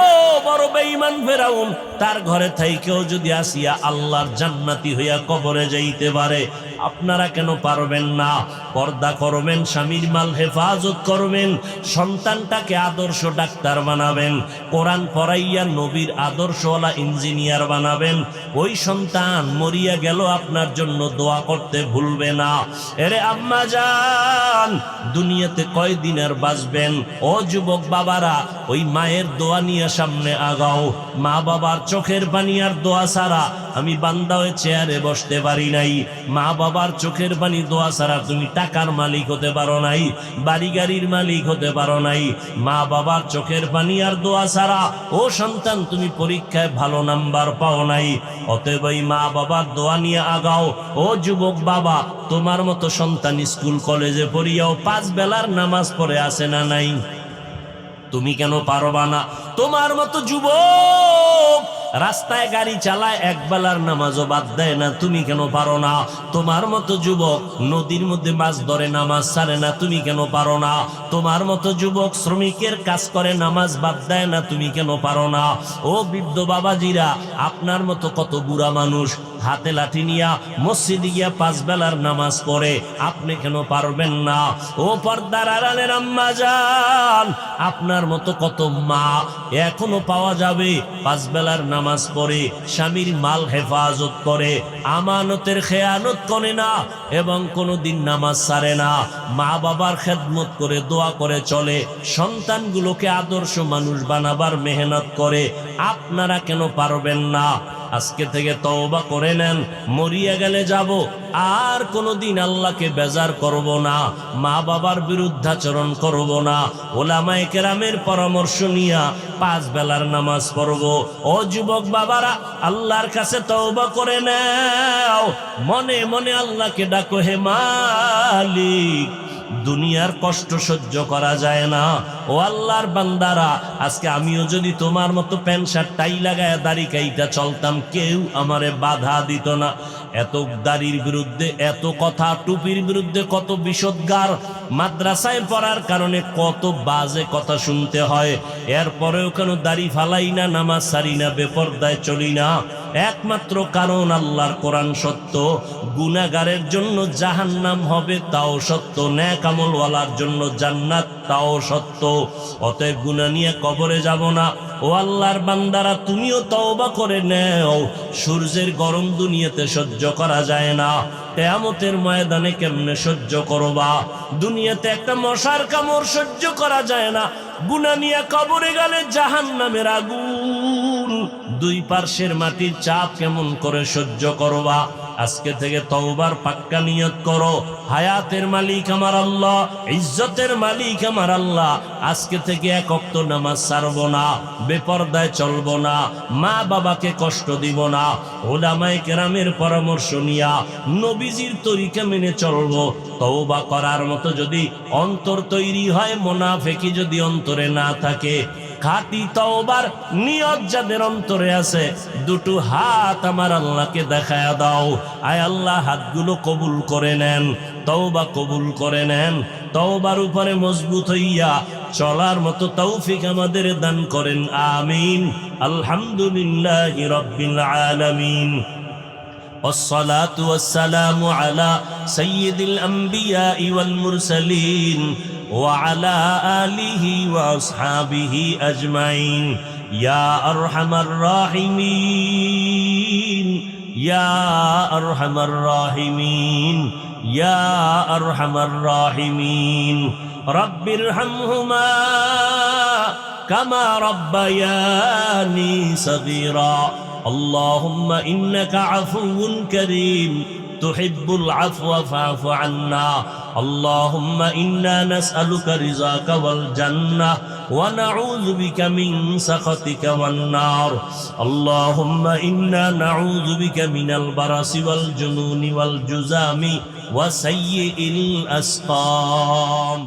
বড় বেঈমান ফেরাউন, তার ঘরে থাইকেও যদি আসিয়া আল্লাহর জান্নাতি হইয়া কবরে যাইতে পারে, আপনারা কেন পারবেন না? পর্দা করবেন, স্বামীর মাল হেফাজত করবেন, সন্তানটাকে আদর্শ ডাক্তার বানাবেন, কোরআন পড়াইয়া নবীর আদর্শওয়ালা ইঞ্জিনিয়ার বানাবেন। ওই সন্তান মরিয়া গেল আপনার জন্য দোয়া করতে ভুলবে না। এরে আম্মা জান, দুনিয়াতে কয়দিন আর বাঁচবেন? ও যুবক বাবারা, ওই মায়ের দোয়া নিয়ে সামনে আগাও। মা বাবার চোখের পানি আর দোয়া ছাড়া আমি বান্দা হয়ে চেয়ারে বসতে পারি নাই, মা বাবার চোখের পানি দোয়া ছাড়া তুমি টাকার মালিক হতে পারো নাই, বাড়ি গাড়ির মালিক হতে পারো নাই, মা বাবার চোখের পানি আর দোয়া ছাড়া ও সন্তান তুমি পরীক্ষায় ভালো নাম্বার পাও নাই। অতএব এই মা বাবার দোয়া নিয়ে আগাও। ও যুবক বাবা, তোমার মতো সন্তান স্কুল কলেজে পড়িয়াও 5 বেলার নামাজ পড়ে আসে না নাই? তুমি কেন পারবা না? তোমার মতো যুবক রাস্তায় গাড়ি চালায় 1 বেলার নামাজও বাদ দেয় না, তুমি কেন পারো না? তোমার মতো যুবক নদীর মধ্যে মাছ ধরে নামাজ ছাড়ে না, তুমি কেন পারো না? তোমার মতো যুবক শ্রমিকের কাজ করে নামাজ বাদ দেয় না, তুমি কেন পারো না? ও বৃদ্ধ বাবাজিরা, আপনার মতো কত বুড়া মানুষ হাতে লাঠি নিয়া মসজিদে গিয়া 5 বেলার নামাজ পড়ে, আপনি কেন পারবেন না? ও পর্দার আড়ালের আম্মা জান, আপনার মতো কত মা এখনো পাওয়া যাবে 5 বেলার নামাজ পড়ে, স্বামীর মাল হেফাজত করে, আমানতের খেয়ানত করে না এবং কোনোদিন নামাজ ছাড়ে না, মা বাবার খেদমত করে দোয়া করে চলে, সন্তানগুলোকে আদর্শ মানুষ বানাবার মেহনত করে। আপনারা কেন পারবেন না? আজকে থেকে তওবা করে নেন, মরিয়া গেলে যাব, আর কোনোদিন আল্লাহকে বেজার করব না, মা বাবার বিরুদ্ধাচরণ করব না, ওলামায়ে কেরামের পরামর্শ নিয়া 5 বেলার নামাজ পড়ব। ও যুবক বাবারা, আল্লাহর কাছে তওবা করে নাও, মনে মনে আল্লাহকে ডাকো, হে মালিক দুনিয়ার কষ্ট সহ্য করা যায় না। ও আল্লাহর বান্দারা, আজকে আমিও যদি তোমার মতো প্যান্ট শার্ট টাই লাগায় দাড়ি কাইটা চলতাম, কেউ আমারে বাধা দিত না। এত দাড়ির বিরুদ্ধে এত কথা, টুপির বিরুদ্ধে কত বিষোদ্গার, মাদ্রাসায় পড়ার কারণে কত বাজে কথা শুনতে হয়, এরপরেও কেন দাড়ি ফালাই না, নামাজ সারি না, বেপরদায় চলি না? একমাত্র কারণ আল্লাহর কোরআন সত্য, গুনাহগারের জন্য জাহান্নাম হবে তাও সত্য, নেক আমলওয়ালার জন্য জান্নাত তাও সত্য। অতএব গুনাহ নিয়ে কবরে যাব না। ও আল্লাহর বান্দারা, তুমিও তওবা করে নেও। সূর্যের গরম দুনিয়াতে সহ্য করা যায় না, কিয়ামতের ময়দানে কেমনে সহ্য করবা? দুনিয়াতে একটা মশার কামড় সহ্য করা যায় না, গুনাহ নিয়ে কবরে গেলে জাহান্নামের আগুন, 2 পার্শ্বের মাটির চাপ কেমন করে সহ্য করবা? আজকে থেকে তওবার পাক্কা নিয়ত করো। হায়াতের মালিক আমার আল্লাহ, ইজ্জতের মালিক আমার আল্লাহ। আজকে থেকে 1 ওয়াক্ত নামাজ ছাড়বো না, বেপরদায় চলবো না, মা বাবাকে কষ্ট দিব না, উলামায়ে কেরামের পরামর্শ নিয়া নবীজির তরিকা মেনে চলবো। তওবা করার মতো যদি অন্তর তৈরি হয়, মুনাফিকি যদি অন্তরে না থাকে, খাঁটি তওবার নিয়ত যাদের অন্তরে আছে, 2টো হাত আমার আল্লাহকে দেখায়া দাও। আয় আল্লাহ, হাতগুলো কবুল করে নেন, তওবা কবুল করে নেন, তওবার উপরে মজবুত হইয়া চলার মতো তৌফিক আমাদের দান করেন, আমিন। আলহামদুলিল্লাহি রাব্বিল আলামিন। والصلاة والسلام على سيد الأنبياء والمرسلين وعلى آله وأصحابه أجمعين يا أرحم الراحمين يا أرحم الراحمين يا أرحم الراحمين رب ارحمهما كما ربياني صغيرا اللهم إنك عفو كريم تحب العفو فاعف عنا اللهم إنا نسألك رضاك والجنة ونعوذ بك من سخطك والنار اللهم إنا نعوذ بك من البرص والجنون والجذام وسيء الأسقام